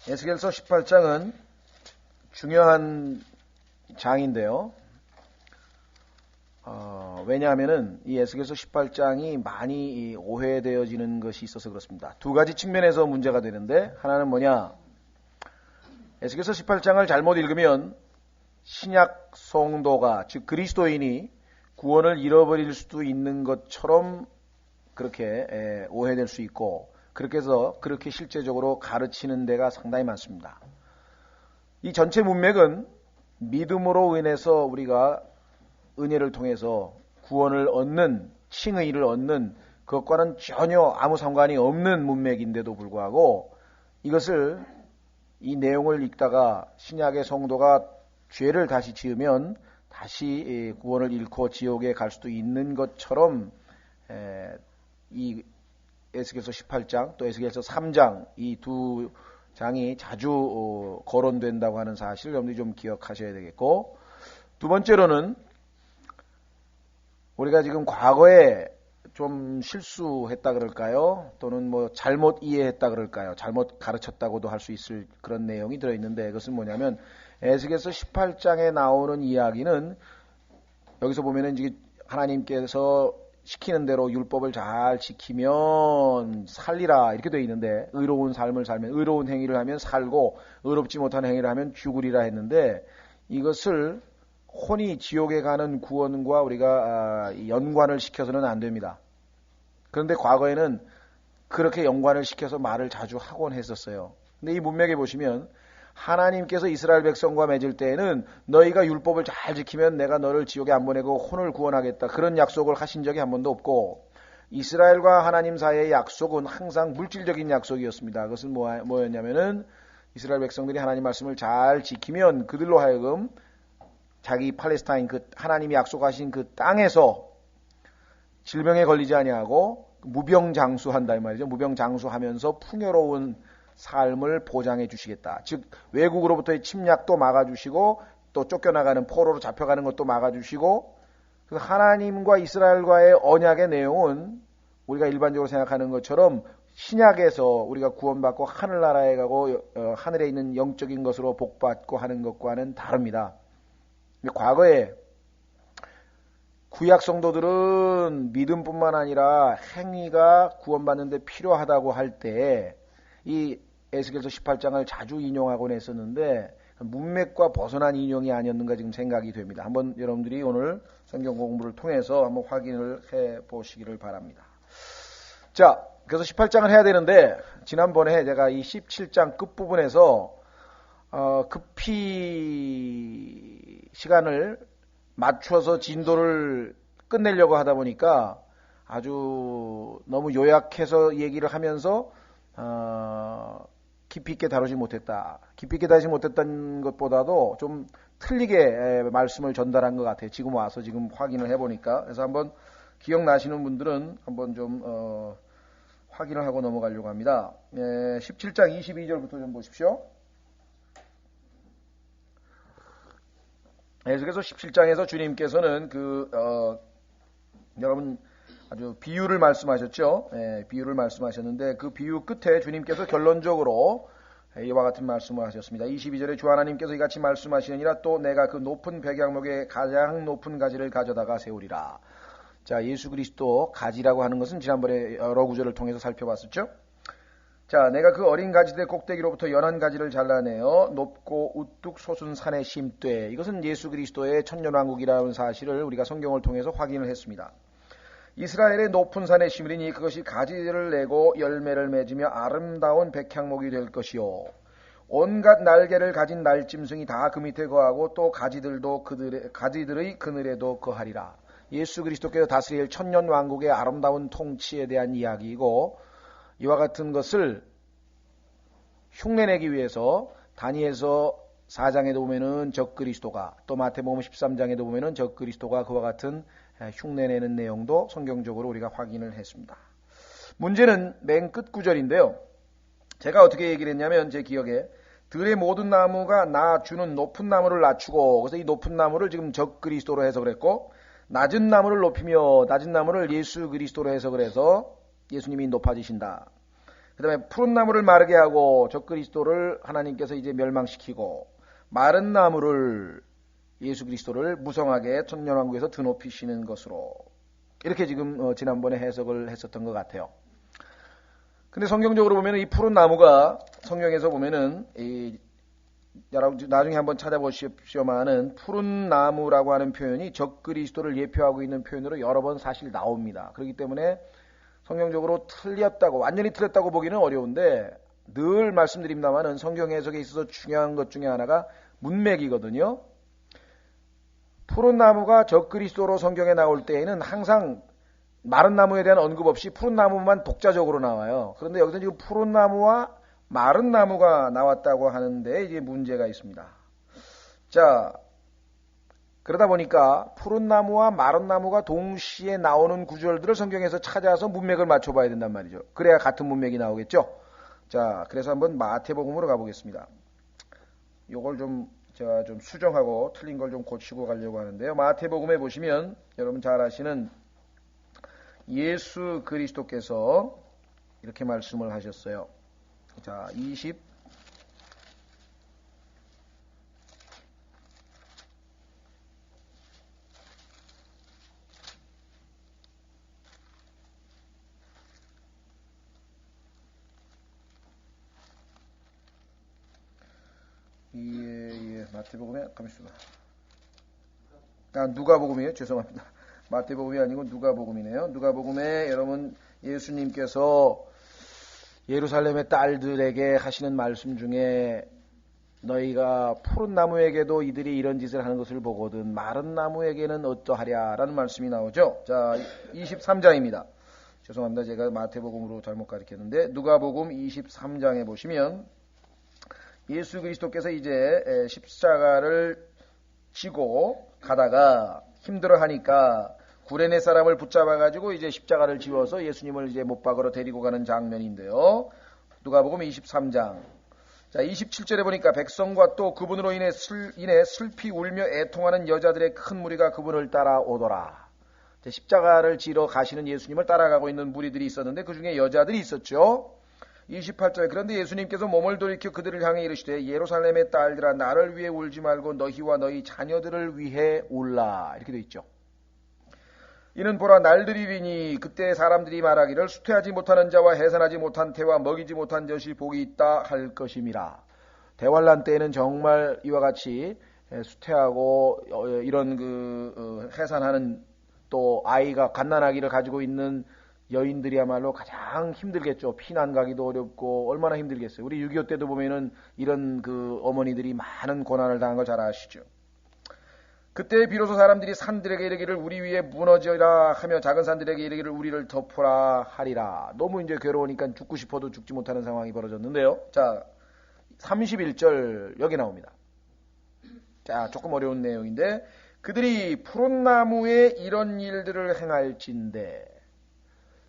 에스겔서 18장은 중요한 장인데요. 왜냐하면은 이 에스겔서 18장이 많이 오해되어지는 것이 있어서 그렇습니다. 두 가지 측면에서 문제가 되는데, 하나는 뭐냐? 에스겔서 18장을 잘못 읽으면 신약 성도가, 즉 그리스도인이 구원을 잃어버릴 수도 있는 것처럼 그렇게 오해될 수 있고, 그렇게 해서 그렇게 실제적으로 가르치는 데가 상당히 많습니다. 이 전체 문맥은 믿음으로 인해서 우리가 은혜를 통해서 구원을 얻는, 칭의를 얻는 그것과는 전혀 아무 상관이 없는 문맥인데도 불구하고, 이것을, 이 내용을 읽다가 신약의 성도가 죄를 다시 지으면 다시 구원을 잃고 지옥에 갈 수도 있는 것처럼 이 에스겔서 18장 또 에스겔서 3장 이 두 장이 자주 거론된다고 하는 사실을 여러분들이 좀 기억하셔야 되겠고, 두 번째로는 우리가 지금 과거에 좀 실수했다 그럴까요? 또는 뭐 잘못 이해했다 그럴까요? 잘못 가르쳤다고도 할 수 있을 그런 내용이 들어있는데, 그것은 뭐냐면 에스겔서 18장에 나오는 이야기는, 여기서 보면은 이제 하나님께서 시키는 대로 율법을 잘 지키면 살리라 이렇게 되어 있는데, 의로운 삶을 살면, 의로운 행위를 하면 살고 의롭지 못한 행위를 하면 죽으리라 했는데, 이것을 혼이 지옥에 가는 구원과 우리가 연관을 시켜서는 안 됩니다. 그런데 과거에는 그렇게 연관을 시켜서 말을 자주 하곤 했었어요. 근데 이 문맥에 보시면 하나님께서 이스라엘 백성과 맺을 때에는 너희가 율법을 잘 지키면 내가 너를 지옥에 안 보내고 혼을 구원하겠다, 그런 약속을 하신 적이 한 번도 없고, 이스라엘과 하나님 사이의 약속은 항상 물질적인 약속이었습니다. 그것은 뭐였냐면은 이스라엘 백성들이 하나님 말씀을 잘 지키면 그들로 하여금 자기 팔레스타인, 그 하나님이 약속하신 그 땅에서 질병에 걸리지 아니하고 무병장수한다 이 말이죠. 무병장수하면서 풍요로운 삶을 보장해 주시겠다. 즉 외국으로부터의 침략도 막아주시고 또 쫓겨나가는, 포로로 잡혀가는 것도 막아주시고, 그 하나님과 이스라엘과의 언약의 내용은 우리가 일반적으로 생각하는 것처럼 신약에서 우리가 구원받고 하늘나라에 가고 하늘에 있는 영적인 것으로 복받고 하는 것과는 다릅니다. 과거에 구약 성도들은 믿음뿐만 아니라 행위가 구원받는 데 필요하다고 할 때 이 에스겔서 18장을 자주 인용하곤 했었는데, 문맥과 벗어난 인용이 아니었는가 지금 생각이 됩니다. 한번 여러분들이 오늘 성경 공부를 통해서 한번 확인을 해 보시기를 바랍니다. 자, 그래서 18장을 해야 되는데, 지난번에 제가 이 17장 끝부분에서 급히 시간을 맞춰서 진도를 끝내려고 하다 보니까 아주 너무 요약해서 얘기를 하면서 깊이 있게 다루지 못했다. 깊이 있게 다루지 못했다는 것보다도 좀 틀리게 말씀을 전달한 것 같아요. 지금 와서 지금 확인을 해보니까. 그래서 한번 기억나시는 분들은 한번 좀 확인을 하고 넘어가려고 합니다. 17장 22절부터 좀 보십시오. 그래서 17장에서 주님께서는 여러분 아주 비유를 말씀하셨죠. 비유를 말씀하셨는데, 그 비유 끝에 주님께서 결론적으로 이와 같은 말씀을 하셨습니다. 22절에 주 하나님께서 이같이 말씀하시느니라, 또 내가 그 높은 백향목에 가장 높은 가지를 가져다가 세우리라. 자, 예수 그리스도 가지라고 하는 것은 지난번에 여러 구절을 통해서 살펴봤었죠. 자, 내가 그 어린 가지들의 꼭대기로부터 연한 가지를 잘라내어 높고 우뚝 솟은 산에 심되, 이것은 예수 그리스도의 천년왕국이라는 사실을 우리가 성경을 통해서 확인을 했습니다. 이스라엘의 높은 산에 심으리니 그것이 가지를 내고 열매를 맺으며 아름다운 백향목이 될 것이요, 온갖 날개를 가진 날짐승이 다 그 밑에 거하고 또 가지들도 가지들의 그늘에도 거하리라. 예수 그리스도께서 다스릴 천년왕국의 아름다운 통치에 대한 이야기이고, 이와 같은 것을 흉내내기 위해서 다니엘서 4장에도 보면은 적그리스도가, 또 마태복음 13장에도 보면은 적그리스도가 그와 같은 흉내내는 내용도 성경적으로 우리가 확인을 했습니다. 문제는 맨 끝 구절인데요. 제가 어떻게 얘기를 했냐면, 제 기억에 들의 모든 나무가 나 주는 높은 나무를 낮추고, 그래서 이 높은 나무를 지금 적그리스도로 해석을 했고, 낮은 나무를 높이며 낮은 나무를 예수 그리스도로 해석을 해서 예수님이 높아지신다. 그 다음에 푸른 나무를 마르게 하고 적그리스도를 하나님께서 이제 멸망시키고 마른 나무를 예수 그리스도를 무성하게 천년왕국에서 드높이시는 것으로 이렇게 지금 지난번에 해석을 했었던 것 같아요. 근데 성경적으로 보면은 이 푸른 나무가 성경에서 보면은 나중에 한번 찾아보십시오만은 푸른 나무라고 하는 표현이 적그리스도를 예표하고 있는 표현으로 여러 번 사실 나옵니다. 그렇기 때문에 성경적으로 완전히 틀렸다고 보기는 어려운데 늘 말씀드립니다만은 성경 해석에 있어서 중요한 것 중에 하나가 문맥이거든요. 푸른 나무가 적그리스도로 성경에 나올 때에는 항상 마른 나무에 대한 언급 없이 푸른 나무만 독자적으로 나와요. 그런데 여기서 지금 푸른 나무와 마른 나무가 나왔다고 하는데 이제 문제가 있습니다. 자, 그러다 보니까 푸른 나무와 마른 나무가 동시에 나오는 구절들을 성경에서 찾아서 문맥을 맞춰봐야 된단 말이죠. 그래야 같은 문맥이 나오겠죠. 자, 그래서 한번 마태복음으로 가보겠습니다. 요걸 제가 좀 수정하고 틀린 걸 좀 고치고 가려고 하는데요. 마태복음에 보시면 여러분 잘 아시는 예수 그리스도께서 이렇게 말씀을 하셨어요. 자, 20 마태복음에 가만있어봐. 누가복음이에요. 죄송합니다. 마태복음이 아니고 누가복음이네요. 누가복음에 여러분 예수님께서 예루살렘의 딸들에게 하시는 말씀 중에 너희가 푸른 나무에게도 이들이 이런 짓을 하는 것을 보거든 마른 나무에게는 어떠하랴 라는 말씀이 나오죠. 자, 23장입니다. 죄송합니다. 제가 마태복음으로 잘못 가르쳤는데 누가복음 23장에 보시면 예수 그리스도께서 이제 십자가를 지고 가다가 힘들어하니까 구레네 사람을 붙잡아가지고 이제 십자가를 지워서 예수님을 이제 못 박으러 데리고 가는 장면인데요. 누가복음 23장. 자, 27절에 보니까 백성과 또 그분으로 인해 슬피 울며 애통하는 여자들의 큰 무리가 그분을 따라오더라. 십자가를 지러 가시는 예수님을 따라가고 있는 무리들이 있었는데 그 중에 여자들이 있었죠. 28절 그런데 예수님께서 몸을 돌이켜 그들을 향해 이르시되 예루살렘의 딸들아 나를 위해 울지 말고 너희와 너희 자녀들을 위해 울라. 이렇게 되어 있죠. 이는 보라 날들이리니 그때 사람들이 말하기를 수태하지 못하는 자와 해산하지 못한 태와 먹이지 못한 젖이 복이 있다 할 것임이라. 대환란 때에는 정말 이와 같이 수태하고 이런 해산하는 또 아이가 갓난아기를 가지고 있는 여인들이야말로 가장 힘들겠죠. 피난 가기도 어렵고 얼마나 힘들겠어요. 우리 6.25 때도 보면은 이런 어머니들이 많은 고난을 당한 걸 잘 아시죠. 그때 비로소 사람들이 산들에게 이르기를 우리 위에 무너져라 하며 작은 산들에게 이르기를 우리를 덮어라 하리라. 너무 이제 괴로우니까 죽고 싶어도 죽지 못하는 상황이 벌어졌는데요. 자, 31절 여기 나옵니다. 자, 조금 어려운 내용인데 그들이 푸른 나무에 이런 일들을 행할진대.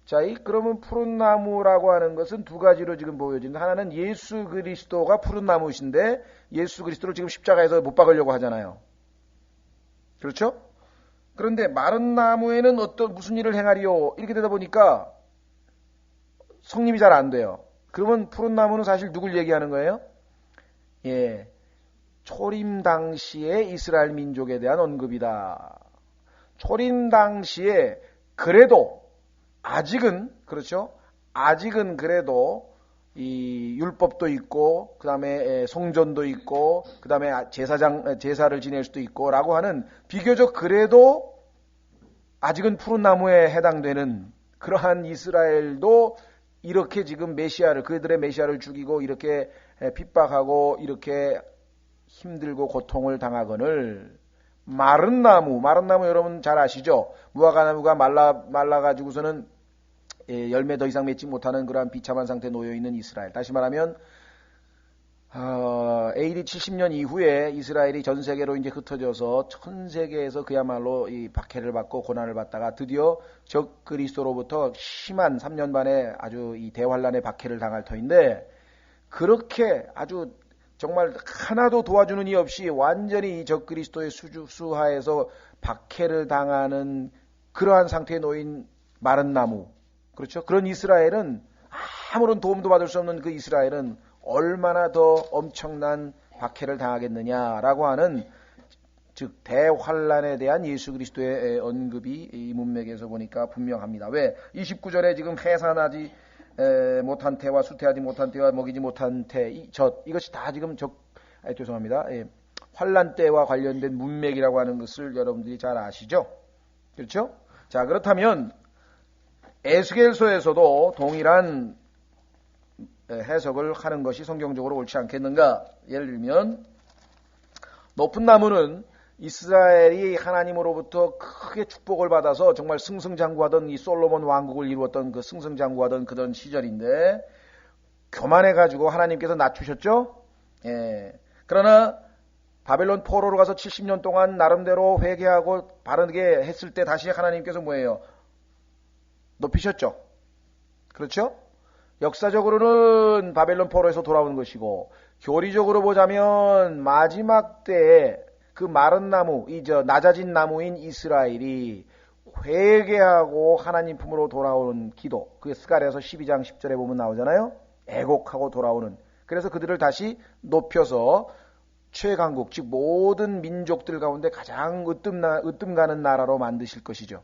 자, 그러면 푸른 나무라고 하는 것은 두 가지로 지금 보여진다. 하나는 예수 그리스도가 푸른 나무이신데 예수 그리스도를 지금 십자가에서 못 박으려고 하잖아요. 그렇죠? 그런데 마른 나무에는 무슨 일을 행하리요? 이렇게 되다 보니까 성립이 잘 안 돼요. 그러면 푸른 나무는 사실 누굴 얘기하는 거예요? 예, 초림 당시에 이스라엘 민족에 대한 언급이다. 초림 당시에 그래도 아직은 그렇죠? 아직은 그래도 이 율법도 있고 그 다음에 성전도 있고 그 다음에 제사를 지낼 수도 있고 라고 하는 비교적 그래도 아직은 푸른 나무에 해당되는 그러한 이스라엘도 이렇게 지금 그들의 메시아를 죽이고 이렇게 핍박하고 이렇게 힘들고 고통을 당하거늘 마른 나무 여러분 잘 아시죠? 무화과나무가 말라가지고서는 열매 더 이상 맺지 못하는 그러한 비참한 상태에 놓여있는 이스라엘. 다시 말하면 AD 70년 이후에 이스라엘이 전 세계로 이제 흩어져서 전 세계에서 그야말로 이 박해를 받고 고난을 받다가 드디어 적 그리스도로부터 심한 3년 반의 아주 이 대환란의 박해를 당할 터인데 그렇게 아주 정말 하나도 도와주는 이 없이 완전히 적 그리스도의 수하에서 박해를 당하는 그러한 상태에 놓인 마른 나무. 그렇죠? 그런 이스라엘은 아무런 도움도 받을 수 없는 그 이스라엘은 얼마나 더 엄청난 박해를 당하겠느냐라고 하는 즉 대환란에 대한 예수 그리스도의 언급이 이 문맥에서 보니까 분명합니다. 왜? 29절에 지금 해산하지 못한 태와 수태하지 못한 태와 먹이지 못한 태, 젖 이것이 다 지금 죄송합니다. 환란 때와 관련된 문맥이라고 하는 것을 여러분들이 잘 아시죠? 그렇죠? 자, 그렇다면 에스겔서에서도 동일한 해석을 하는 것이 성경적으로 옳지 않겠는가? 예를 들면 높은 나무는 이스라엘이 하나님으로부터 크게 축복을 받아서 정말 승승장구하던 이 솔로몬 왕국을 이루었던 그 승승장구하던 그런 시절인데 교만해가지고 하나님께서 낮추셨죠? 그러나 바벨론 포로로 가서 70년 동안 나름대로 회개하고 바르게 했을 때 다시 하나님께서 뭐예요? 높이셨죠? 그렇죠? 역사적으로는 바벨론 포로에서 돌아오는 것이고 교리적으로 보자면 마지막 때에 그 마른 나무, 낮아진 나무인 이스라엘이 회개하고 하나님 품으로 돌아오는 기도, 그게 스가랴서 12장 10절에 보면 나오잖아요. 애곡하고 돌아오는. 그래서 그들을 다시 높여서 최강국, 즉 모든 민족들 가운데 가장 으뜸 가는 나라로 만드실 것이죠.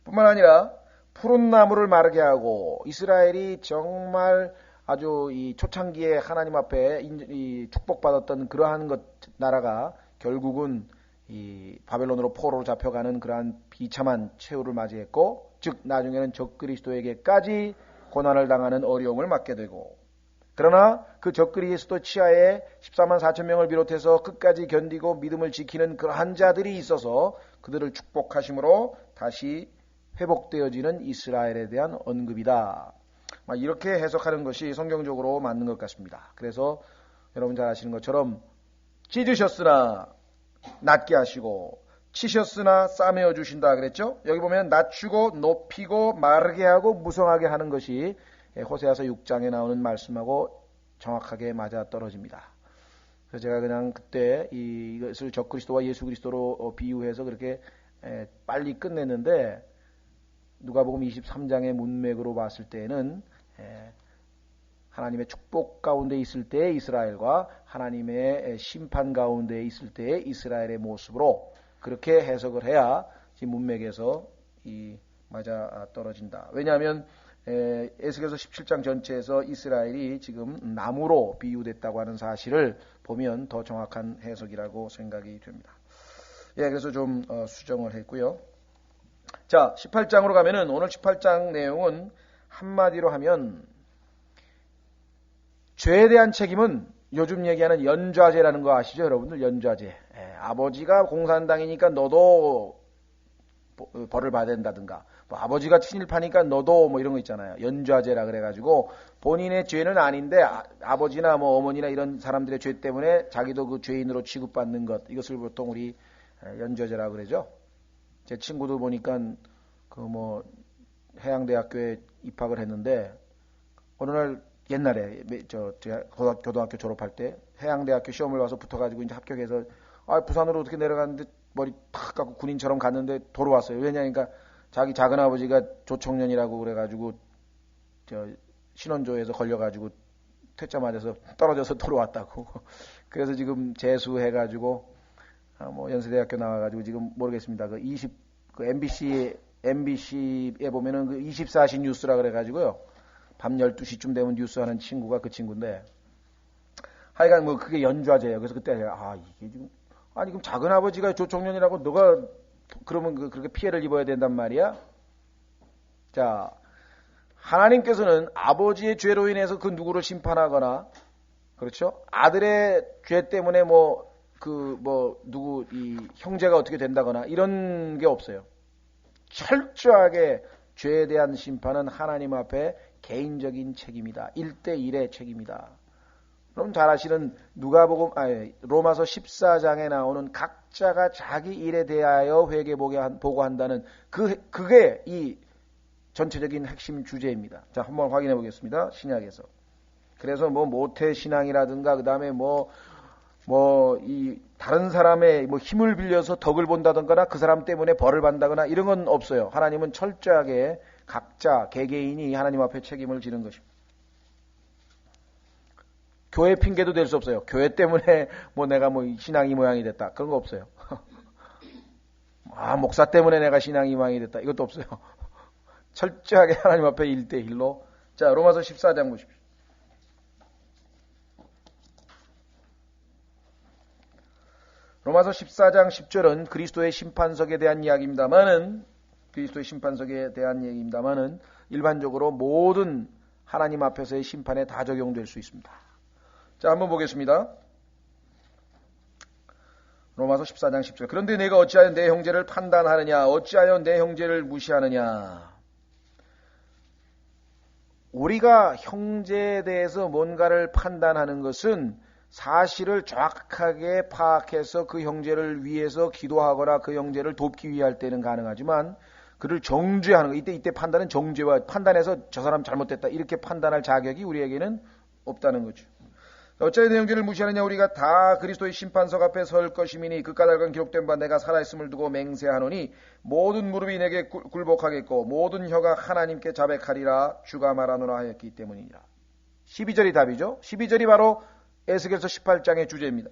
뿐만 아니라 푸른 나무를 마르게 하고 이스라엘이 정말 아주 이 초창기에 하나님 앞에 이 축복받았던 그러한 나라가 결국은 이 바벨론으로 포로로 잡혀가는 그러한 비참한 최후를 맞이했고, 즉 나중에는 적그리스도에게까지 고난을 당하는 어려움을 맞게 되고, 그러나 그 적그리스도 치하에 14만 4천 명을 비롯해서 끝까지 견디고 믿음을 지키는 그러한 자들이 있어서 그들을 축복하심으로 다시 회복되어지는 이스라엘에 대한 언급이다. 이렇게 해석하는 것이 성경적으로 맞는 것 같습니다. 그래서 여러분 잘 아시는 것처럼 찢으셨으나 낮게 하시고 치셨으나 싸매어 주신다 그랬죠? 여기 보면 낮추고 높이고 마르게 하고 무성하게 하는 것이 호세아서 6장에 나오는 말씀하고 정확하게 맞아떨어집니다. 그래서 제가 그냥 그때 이것을 적그리스도와 예수 그리스도로 비유해서 그렇게 빨리 끝냈는데, 누가복음 23장의 문맥으로 봤을 때에는 하나님의 축복 가운데 있을 때의 이스라엘과 하나님의 심판 가운데 있을 때의 이스라엘의 모습으로 그렇게 해석을 해야 지금 문맥에서 맞아 떨어진다. 왜냐하면 에스겔서 17장 전체에서 이스라엘이 지금 나무로 비유됐다고 하는 사실을 보면 더 정확한 해석이라고 생각이 됩니다. 그래서 좀 수정을 했고요. 자, 18장으로 가면은 오늘 18장 내용은 한마디로 하면 죄에 대한 책임은 요즘 얘기하는 연좌제라는 거 아시죠? 여러분들 연좌제. 아버지가 공산당이니까 너도 벌을 받아야 된다든가, 아버지가 친일파니까 너도 이런 거 있잖아요. 연좌제라 그래가지고 본인의 죄는 아닌데 아버지나 어머니나 이런 사람들의 죄 때문에 자기도 그 죄인으로 취급받는 것, 이것을 보통 우리 연좌제라 그러죠. 제 친구도 보니까 해양대학교에 입학을 했는데 어느 날 옛날에 제가 고등학교 졸업할 때 해양대학교 시험을 봐서 붙어가지고 이제 합격해서 부산으로 어떻게 내려갔는데 머리 탁 감고 군인처럼 갔는데 돌아왔어요. 왜냐니까 자기 작은 아버지가 조청년이라고 그래가지고 신원조에서 걸려가지고 퇴짜 맞아서 떨어져서 돌아왔다고. 그래서 지금 재수해가지고 연세대학교 나와가지고 지금 모르겠습니다. 그 MBC에 보면은 그 24시 뉴스라 그래가지고요. 밤 12시쯤 되면 뉴스 하는 친구가 그 친구인데, 하여간 그게 연좌제예요. 그래서 그때 이게 지금, 그럼 작은 아버지가 조청년이라고 너가 그러면 그렇게 피해를 입어야 된단 말이야? 자, 하나님께서는 아버지의 죄로 인해서 그 누구를 심판하거나, 그렇죠? 아들의 죄 때문에 누구 형제가 어떻게 된다거나 이런 게 없어요. 철저하게 죄에 대한 심판은 하나님 앞에 개인적인 책임이다. 1대1의 책임이다. 그럼 잘 아시는 로마서 14장에 나오는 각자가 자기 일에 대하여 회개 보고한다는 그게 이 전체적인 핵심 주제입니다. 자, 한번 확인해 보겠습니다. 신약에서. 그래서 모태 신앙이라든가 그다음에 다른 사람의 힘을 빌려서 덕을 본다든가 그 사람 때문에 벌을 받는다거나 이런 건 없어요. 하나님은 철저하게 각자 개개인이 하나님 앞에 책임을 지는 것입니다. 교회 핑계도 될 수 없어요. 교회 때문에 뭐 내가 뭐 신앙이 모양이 됐다. 그런 거 없어요. 목사 때문에 내가 신앙이 모양이 됐다. 이것도 없어요. 철저하게 하나님 앞에 1대1로. 자, 로마서 14장 보십시오. 로마서 14장 10절은 그리스도의 심판석에 대한 이야기입니다만은, 일반적으로 모든 하나님 앞에서의 심판에 다 적용될 수 있습니다. 자, 한번 보겠습니다. 로마서 14장 10절. 그런데 내가 어찌하여 내 형제를 판단하느냐? 어찌하여 내 형제를 무시하느냐? 우리가 형제에 대해서 뭔가를 판단하는 것은 사실을 정확하게 파악해서 그 형제를 위해서 기도하거나 그 형제를 돕기 위해 할 때는 가능하지만, 그를 정죄하는 거, 이때 판단은 정죄와, 판단해서 저 사람 잘못됐다 이렇게 판단할 자격이 우리에게는 없다는 거죠. 어찌하여 내 형제를 무시하느냐? 우리가 다 그리스도의 심판석 앞에 설 것이미니 그 까닭은 기록된 바 내가 살아있음을 두고 맹세하노니 모든 무릎이 내게 굴복하겠고 모든 혀가 하나님께 자백하리라 주가 말하노라 하였기 때문이니라. 12절이 답이죠. 12절이 바로 에스겔서 18장의 주제입니다.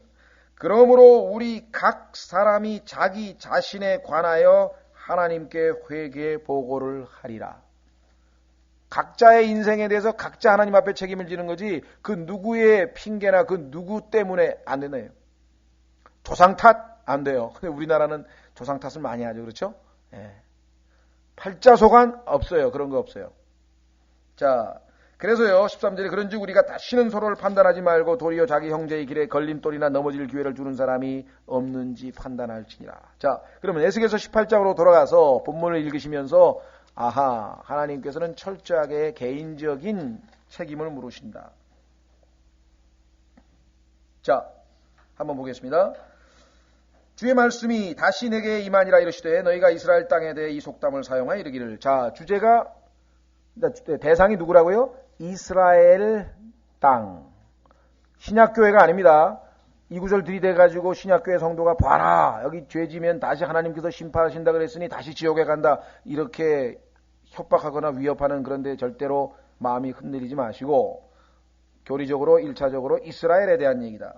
그러므로 우리 각 사람이 자기 자신에 관하여 하나님께 회개 보고를 하리라. 각자의 인생에 대해서 각자 하나님 앞에 책임을 지는 거지 그 누구의 핑계나 그 누구 때문에 안 되네요. 조상 탓 안 돼요. 근데 우리나라는 조상 탓을 많이 하죠. 그렇죠? 예. 팔자소간 없어요. 그런 거 없어요. 자, 그래서요 13절에 그런즉 우리가 다시는 서로를 판단하지 말고 도리어 자기 형제의 길에 걸림돌이나 넘어질 기회를 주는 사람이 없는지 판단할지니라. 자, 그러면 에스겔서 18장으로 돌아가서 본문을 읽으시면서 하나님께서는 철저하게 개인적인 책임을 물으신다. 자, 한번 보겠습니다. 주의 말씀이 다시 내게 임하니라 이르시되 너희가 이스라엘 땅에 대해 이 속담을 사용하여 이르기를. 자, 주제가, 대상이 누구라고요? 이스라엘 땅. 신약교회가 아닙니다. 이 구절 들이대가지고 신약교회 성도가 봐라, 여기 죄지면 다시 하나님께서 심판하신다 그랬으니 다시 지옥에 간다, 이렇게 협박하거나 위협하는 그런 데 절대로 마음이 흔들리지 마시고 교리적으로 1차적으로 이스라엘에 대한 얘기다.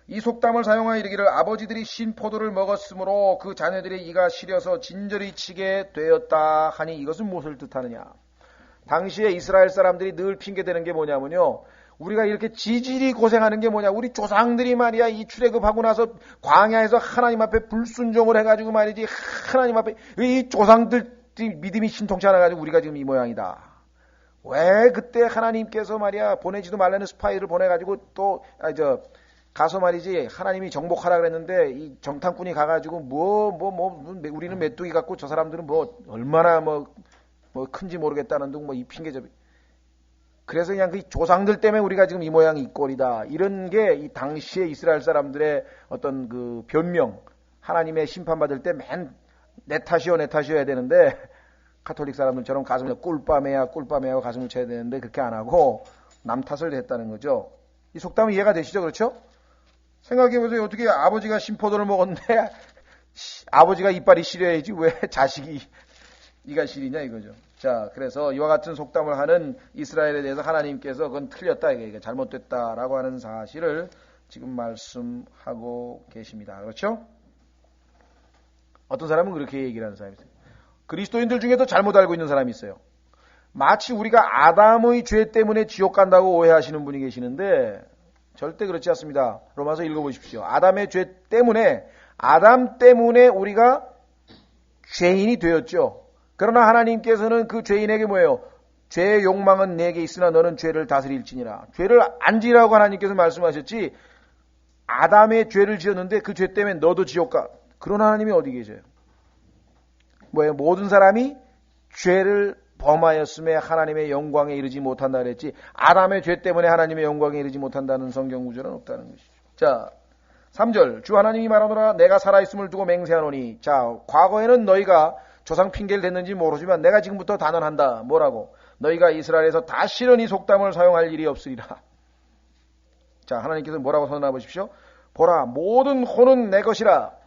이 속담을 사용하여 이르기를 아버지들이 신포도를 먹었으므로 그 자녀들의 이가 시려서 진저리 치게 되었다 하니 이것은 무엇을 뜻하느냐? 당시에 이스라엘 사람들이 늘 핑계대는 게 뭐냐면요, 우리가 이렇게 지질이 고생하는 게 뭐냐, 우리 조상들이 말이야 이 출애굽하고 나서 광야에서 하나님 앞에 불순종을 해가지고 말이지, 하나님 앞에 이 조상들 믿음이 신통치 않아가지고 우리가 지금 이 모양이다. 왜 그때 하나님께서 말이야 보내지도 말라는 스파이를 보내가지고 또 가서 말이지 하나님이 정복하라 그랬는데 이 정탐꾼이 가가지고 우리는 메뚜기 같고 저 사람들은 얼마나 큰지 모르겠다는 둥 이 핑계잡이. 그래서 그냥 그 조상들 때문에 우리가 지금 이 모양이 이 꼴이다. 이런 게 이 당시에 이스라엘 사람들의 어떤 그 변명, 하나님의 심판받을 때 맨 내 탓이요 해야 되는데, 카톨릭 사람들처럼 가슴에 꿀밤에야 가슴을 쳐야 되는데 그렇게 안 하고 남 탓을 했다는 거죠. 이 속담은 이해가 되시죠? 그렇죠? 생각해보세요. 어떻게 아버지가 신포도를 먹었는데 아버지가 이빨이 시려야지 왜 자식이 이가 시리냐 이거죠. 자, 그래서 이와 같은 속담을 하는 이스라엘에 대해서 하나님께서 그건 틀렸다, 이게 잘못됐다라고 하는 사실을 지금 말씀하고 계십니다. 그렇죠? 어떤 사람은 그렇게 얘기를 하는 사람이 있어요. 그리스도인들 중에도 잘못 알고 있는 사람이 있어요. 마치 우리가 아담의 죄 때문에 지옥 간다고 오해하시는 분이 계시는데 절대 그렇지 않습니다. 로마서 읽어보십시오. 아담의 죄 때문에, 아담 때문에 우리가 죄인이 되었죠. 그러나 하나님께서는 그 죄인에게 뭐예요? 죄의 욕망은 내게 있으나 너는 죄를 다스릴지니라. 죄를 안 지라고 하나님께서 말씀하셨지, 아담의 죄를 지었는데 그 죄 때문에 너도 지옥 가. 그런 하나님이 어디 계세요? 뭐예요? 모든 사람이 죄를 범하였음에 하나님의 영광에 이르지 못한다 그랬지, 아담의 죄 때문에 하나님의 영광에 이르지 못한다는 성경 구절은 없다는 것이죠. 자, 3절. 주 하나님이 말하노라 내가 살아있음을 두고 맹세하노니. 자, 과거에는 너희가 조상 핑계를 댔는지 모르지만 내가 지금부터 단언한다. 뭐라고? 너희가 이스라엘에서 다시는 이 속담을 사용할 일이 없으리라. 자, 하나님께서 뭐라고 선언해 보십시오. 보라, 모든 혼은 내 것이라.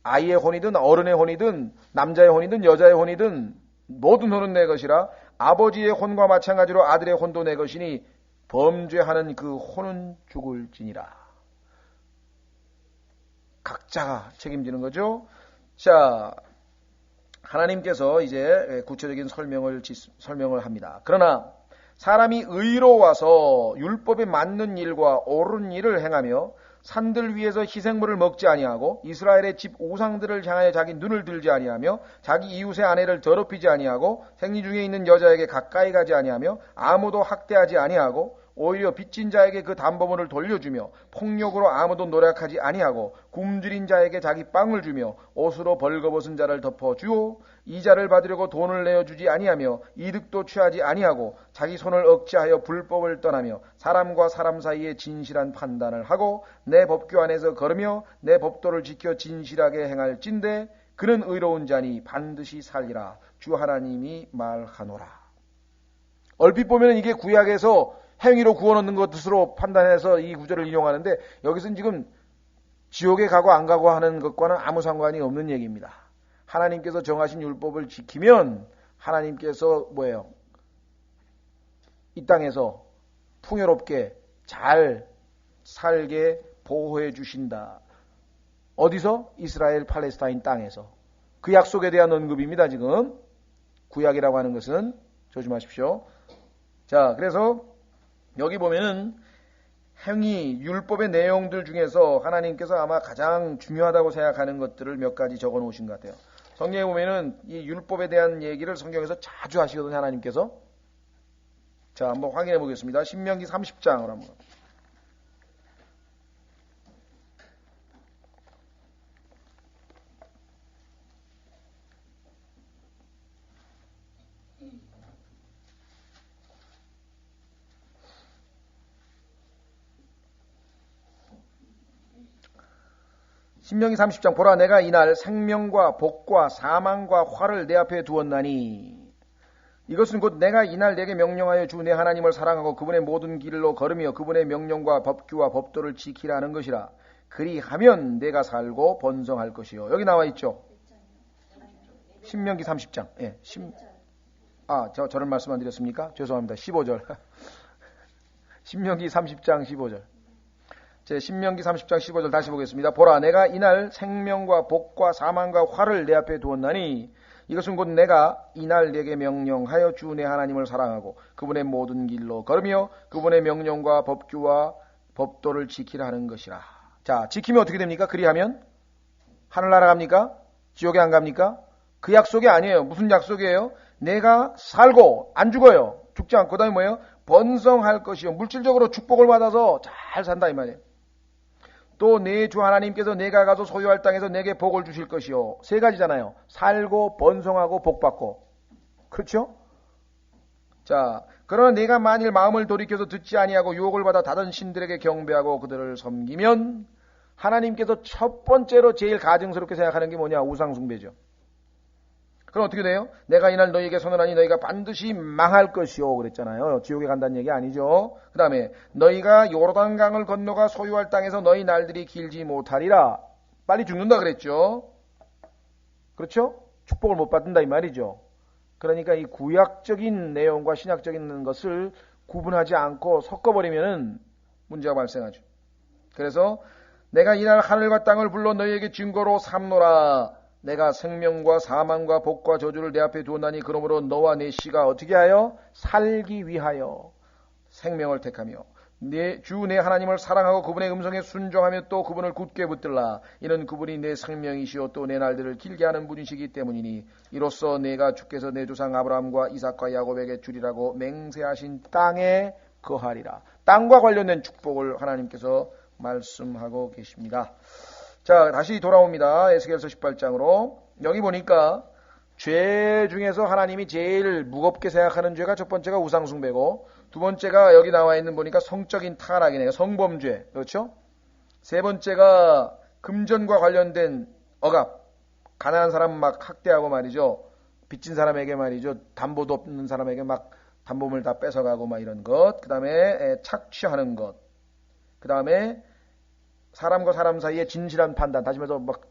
아이의 혼이든 어른의 혼이든 남자의 혼이든 여자의 혼이든 모든 혼은 내 것이라. 아버지의 혼과 마찬가지로 아들의 혼도 내 것이니 범죄하는 그 혼은 죽을지니라. 각자가 책임지는 거죠. 자, 하나님께서 이제 구체적인 설명을 합니다. 그러나 사람이 의로워서 율법에 맞는 일과 옳은 일을 행하며 산들 위에서 희생물을 먹지 아니하고 이스라엘의 집 우상들을 향하여 자기 눈을 들지 아니하며 자기 이웃의 아내를 더럽히지 아니하고 생리 중에 있는 여자에게 가까이 가지 아니하며 아무도 학대하지 아니하고 오히려 빚진 자에게 그 담보물을 돌려주며 폭력으로 아무도 노력하지 아니하고 굶주린 자에게 자기 빵을 주며 옷으로 벌거벗은 자를 덮어주오. 이자를 받으려고 돈을 내어주지 아니하며 이득도 취하지 아니하고 자기 손을 억제하여 불법을 떠나며 사람과 사람 사이에 진실한 판단을 하고 내 법규 안에서 걸으며 내 법도를 지켜 진실하게 행할진대 그는 의로운 자니 반드시 살리라. 주 하나님이 말하노라. 얼핏 보면 이게 구약에서 행위로 구원 얻는 것으로 판단해서 이 구절을 인용하는데 여기서는 지금 지옥에 가고 안 가고 하는 것과는 아무 상관이 없는 얘기입니다. 하나님께서 정하신 율법을 지키면 하나님께서 뭐예요? 이 땅에서 풍요롭게 잘 살게 보호해 주신다. 어디서? 이스라엘 팔레스타인 땅에서. 그 약속에 대한 언급입니다. 지금 구약이라고 하는 것은 조심하십시오. 자, 그래서 여기 보면은 행위, 율법의 내용들 중에서 하나님께서 아마 가장 중요하다고 생각하는 것들을 몇 가지 적어 놓으신 것 같아요. 성경에 보면은 이 율법에 대한 얘기를 성경에서 자주 하시거든요, 하나님께서. 자, 한번 확인해 보겠습니다. 신명기 30장으로 한번. 신명기 30장 보라 내가 이날 생명과 복과 사망과 화를 내 앞에 두었나니 이것은 곧 내가 이날 내게 명령하여 주 내 하나님을 사랑하고 그분의 모든 길로 걸으며 그분의 명령과 법규와 법도를 지키라는 것이라. 그리하면 내가 살고 번성할 것이요. 여기 나와 있죠. 신명기 30장. 예, 저를 말씀 안 드렸습니까? 죄송합니다. 15절. 신명기 30장 15절. 제 신명기 30장 15절 다시 보겠습니다. 보라 내가 이날 생명과 복과 사망과 화를 내 앞에 두었나니 이것은 곧 내가 이날 내게 명령하여 주 내 하나님을 사랑하고 그분의 모든 길로 걸으며 그분의 명령과 법규와 법도를 지키라 하는 것이라. 자, 지키면 어떻게 됩니까? 그리하면 하늘나라 갑니까? 지옥에 안 갑니까? 그 약속이 아니에요. 무슨 약속이에요? 내가 살고 안 죽어요. 죽지 않고 그다음에 뭐예요? 번성할 것이요. 물질적으로 축복을 받아서 잘 산다 이 말이에요. 또 내 주 하나님께서 내가 가서 소유할 땅에서 내게 복을 주실 것이요. 세 가지잖아요. 살고 번성하고 복받고. 그렇죠? 자, 그러나 내가 만일 마음을 돌이켜서 듣지 아니하고 유혹을 받아 다른 신들에게 경배하고 그들을 섬기면 하나님께서 첫 번째로 제일 가증스럽게 생각하는 게 뭐냐? 우상숭배죠. 그럼 어떻게 돼요? 내가 이날 너희에게 선언하니 너희가 반드시 망할 것이요 그랬잖아요. 지옥에 간다는 얘기 아니죠. 그 다음에 너희가 요르단강을 건너가 소유할 땅에서 너희 날들이 길지 못하리라. 빨리 죽는다 그랬죠. 그렇죠? 축복을 못 받는다 이 말이죠. 그러니까 이 구약적인 내용과 신약적인 것을 구분하지 않고 섞어버리면 문제가 발생하죠. 그래서 내가 이날 하늘과 땅을 불러 너희에게 증거로 삼노라. 내가 생명과 사망과 복과 저주를 내 앞에 두었나니 그러므로 너와 내 씨가 어떻게 하여 살기 위하여 생명을 택하며 주 내 하나님을 사랑하고 그분의 음성에 순종하며 또 그분을 굳게 붙들라. 이는 그분이 내 생명이시요 또 내 날들을 길게 하는 분이시기 때문이니 이로써 내가 주께서 내 조상 아브라함과 이삭과 야곱에게 주리라고 맹세하신 땅에 거하리라. 땅과 관련된 축복을 하나님께서 말씀하고 계십니다. 자, 다시 돌아옵니다. 에스겔서 18장으로. 여기 보니까 죄 중에서 하나님이 제일 무겁게 생각하는 죄가 첫 번째가 우상숭배고 두 번째가 여기 나와 있는 보니까 성적인 타락이네요. 성범죄. 그렇죠? 세 번째가 금전과 관련된 억압. 가난한 사람 막 학대하고 말이죠. 빚진 사람에게 말이죠. 담보도 없는 사람에게 막 담보물 다 뺏어가고 막 이런 것. 그 다음에 착취하는 것. 그 다음에 사람과 사람 사이에 진실한 판단, 다시 말해서 막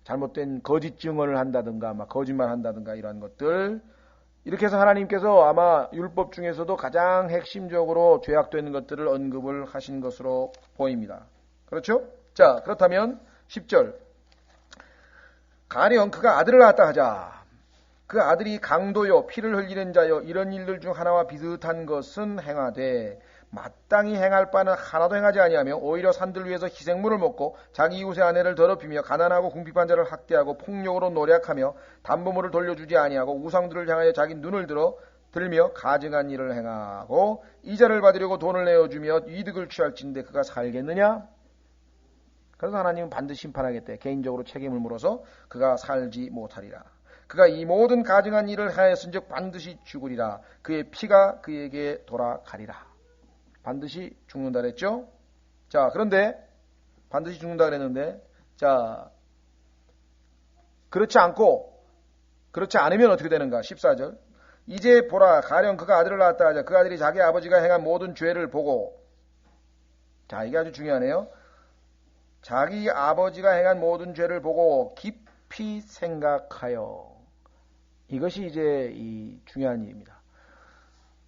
잘못된 거짓 증언을 한다든가, 막 거짓말 한다든가 이러한 것들, 이렇게 해서 하나님께서 아마 율법 중에서도 가장 핵심적으로 죄악되는 것들을 언급을 하신 것으로 보입니다. 그렇죠? 자, 그렇다면 10절. 가령 그가 아들을 낳았다 하자. 그 아들이 강도요 피를 흘리는 자요 이런 일들 중 하나와 비슷한 것은 행하되 마땅히 행할 바는 하나도 행하지 아니하며 오히려 산들 위에서 희생물을 먹고 자기 이웃의 아내를 더럽히며 가난하고 궁핍한 자를 학대하고 폭력으로 노략하며 담보물을 돌려주지 아니하고 우상들을 향하여 자기 눈을 들며 가증한 일을 행하고 이자를 받으려고 돈을 내어주며 이득을 취할진대 그가 살겠느냐? 그래서 하나님은 반드시 심판하겠대. 개인적으로 책임을 물어서 그가 살지 못하리라. 그가 이 모든 가증한 일을 하였은즉 반드시 죽으리라. 그의 피가 그에게 돌아가리라. 반드시 죽는다 그랬죠? 자, 그런데 반드시 죽는다 그랬는데 자, 그렇지 않으면 어떻게 되는가? 14절. 이제 보라 가령 그가 아들을 낳았다 하자. 그 아들이 자기 아버지가 행한 모든 죄를 보고 자, 이게 아주 중요하네요. 자기 아버지가 행한 모든 죄를 보고 깊이 생각하여 이것이 이제 이 중요한 일입니다.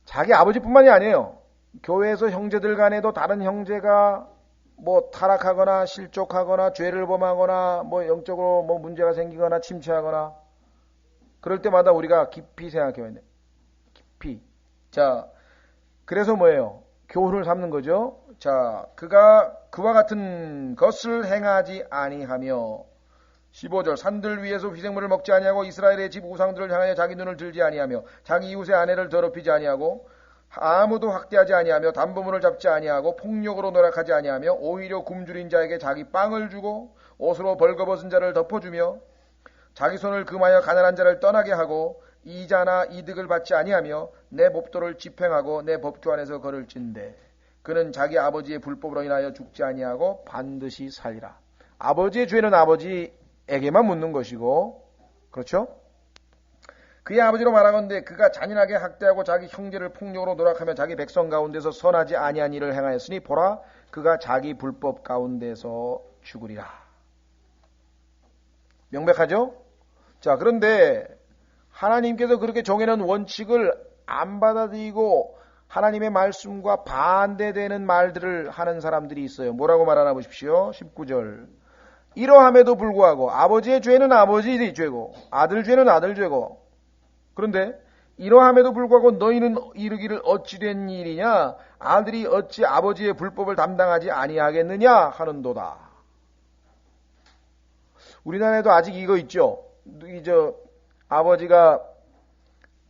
자기 아버지뿐만이 아니에요. 교회에서 형제들 간에도 다른 형제가 뭐 타락하거나 실족하거나 죄를 범하거나 뭐 영적으로 뭐 문제가 생기거나 침체하거나 그럴 때마다 우리가 깊이 생각해야 돼. 깊이. 자, 그래서 뭐예요? 교훈을 삼는 거죠. 자, 그가 그와 같은 것을 행하지 아니하며 15절 산들 위에서 희생물을 먹지 아니하고 이스라엘의 집 우상들을 향하여 자기 눈을 들지 아니하며 자기 이웃의 아내를 더럽히지 아니하고 아무도 학대하지 아니하며 담보물을 잡지 아니하고 폭력으로 노력하지 아니하며 오히려 굶주린 자에게 자기 빵을 주고 옷으로 벌거벗은 자를 덮어주며 자기 손을 금하여 가난한 자를 떠나게 하고 이자나 이득을 받지 아니하며 내 법도를 집행하고 내 법조 안에서 걸을진대 그는 자기 아버지의 불법으로 인하여 죽지 아니하고 반드시 살리라. 아버지의 죄는 아버지에게만 묻는 것이고 그렇죠? 그의 아버지로 말하건대 그가 잔인하게 학대하고 자기 형제를 폭력으로 노력하며 자기 백성 가운데서 선하지 아니한 일을 행하였으니 보라 그가 자기 불법 가운데서 죽으리라. 명백하죠? 자, 그런데 하나님께서 그렇게 정해놓은 원칙을 안 받아들이고 하나님의 말씀과 반대되는 말들을 하는 사람들이 있어요. 뭐라고 말하나 보십시오. 19절. 이러함에도 불구하고 아버지의 죄는 아버지의 죄고 아들 죄는 아들 죄고 그런데 이러함에도 불구하고 너희는 이르기를 어찌 된 일이냐 아들이 어찌 아버지의 불법을 담당하지 아니하겠느냐 하는도다. 우리나라에도 아직 이거 있죠. 아버지가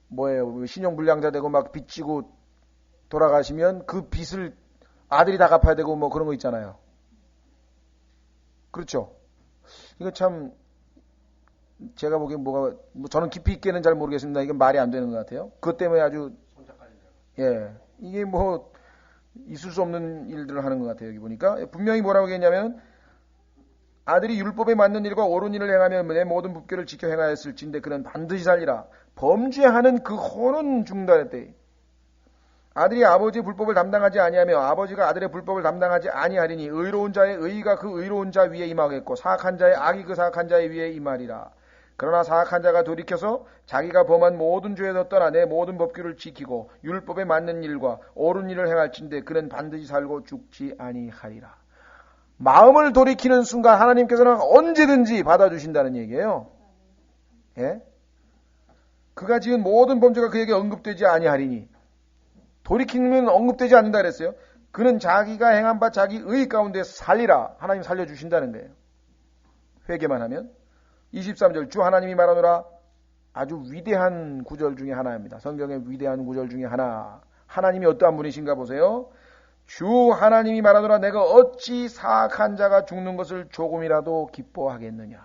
뭐예요? 신용불량자 되고 막 빚지고 돌아가시면 그 빚을 아들이 다 갚아야 되고 뭐 그런 거 있잖아요. 그렇죠? 이거 참 제가 보기엔 저는 깊이 있게는 잘 모르겠습니다. 이건 말이 안 되는 것 같아요. 그것 때문에 아주 이게 뭐 있을 수 없는 일들을 하는 것 같아요. 여기 보니까 분명히 뭐라고 했냐면 아들이 율법에 맞는 일과 옳은 일을 행하면 내 모든 법규를 지켜 행하였을진데 그는 반드시 살리라. 범죄하는 그 혼은 죽는다 했대. 아들이 아버지의 불법을 담당하지 아니하며 아버지가 아들의 불법을 담당하지 아니하리니 의로운 자의 의가 그 의로운 자 위에 임하겠고 사악한 자의 악이 그 사악한 자의 위에 임하리라. 그러나 사악한 자가 돌이켜서 자기가 범한 모든 죄에서 떠나 내 모든 법규를 지키고 율법에 맞는 일과 옳은 일을 행할진대 그는 반드시 살고 죽지 아니하리라. 마음을 돌이키는 순간 하나님께서는 언제든지 받아주신다는 얘기예요. 예? 그가 지은 모든 범죄가 그에게 언급되지 아니하리니 돌이키면 언급되지 않는다 그랬어요. 그는 자기가 행한 바 자기 의 가운데 살리라. 하나님 살려주신다는 거예요. 회개만 하면. 23절 주 하나님이 말하노라. 아주 위대한 구절 중에 하나입니다. 성경의 위대한 구절 중에 하나. 하나님이 어떠한 분이신가 보세요. 주 하나님이 말하노라. 내가 어찌 사악한 자가 죽는 것을 조금이라도 기뻐하겠느냐.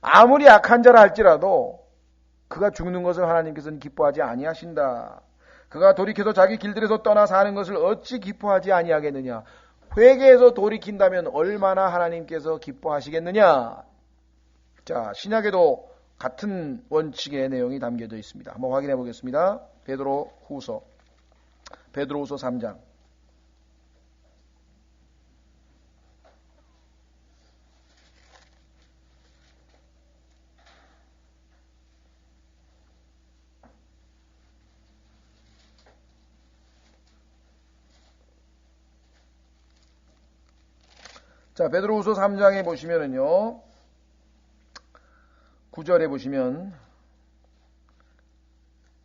아무리 악한 자라 할지라도 그가 죽는 것을 하나님께서는 기뻐하지 아니하신다. 그가 돌이켜서 자기 길들에서 떠나 사는 것을 어찌 기뻐하지 아니하겠느냐. 회개해서 돌이킨다면 얼마나 하나님께서 기뻐하시겠느냐. 자, 신약에도 같은 원칙의 내용이 담겨져 있습니다. 한번 확인해 보겠습니다. 베드로후서 3장. 자, 베드로후서 3장에 보시면은요, 9절에 보시면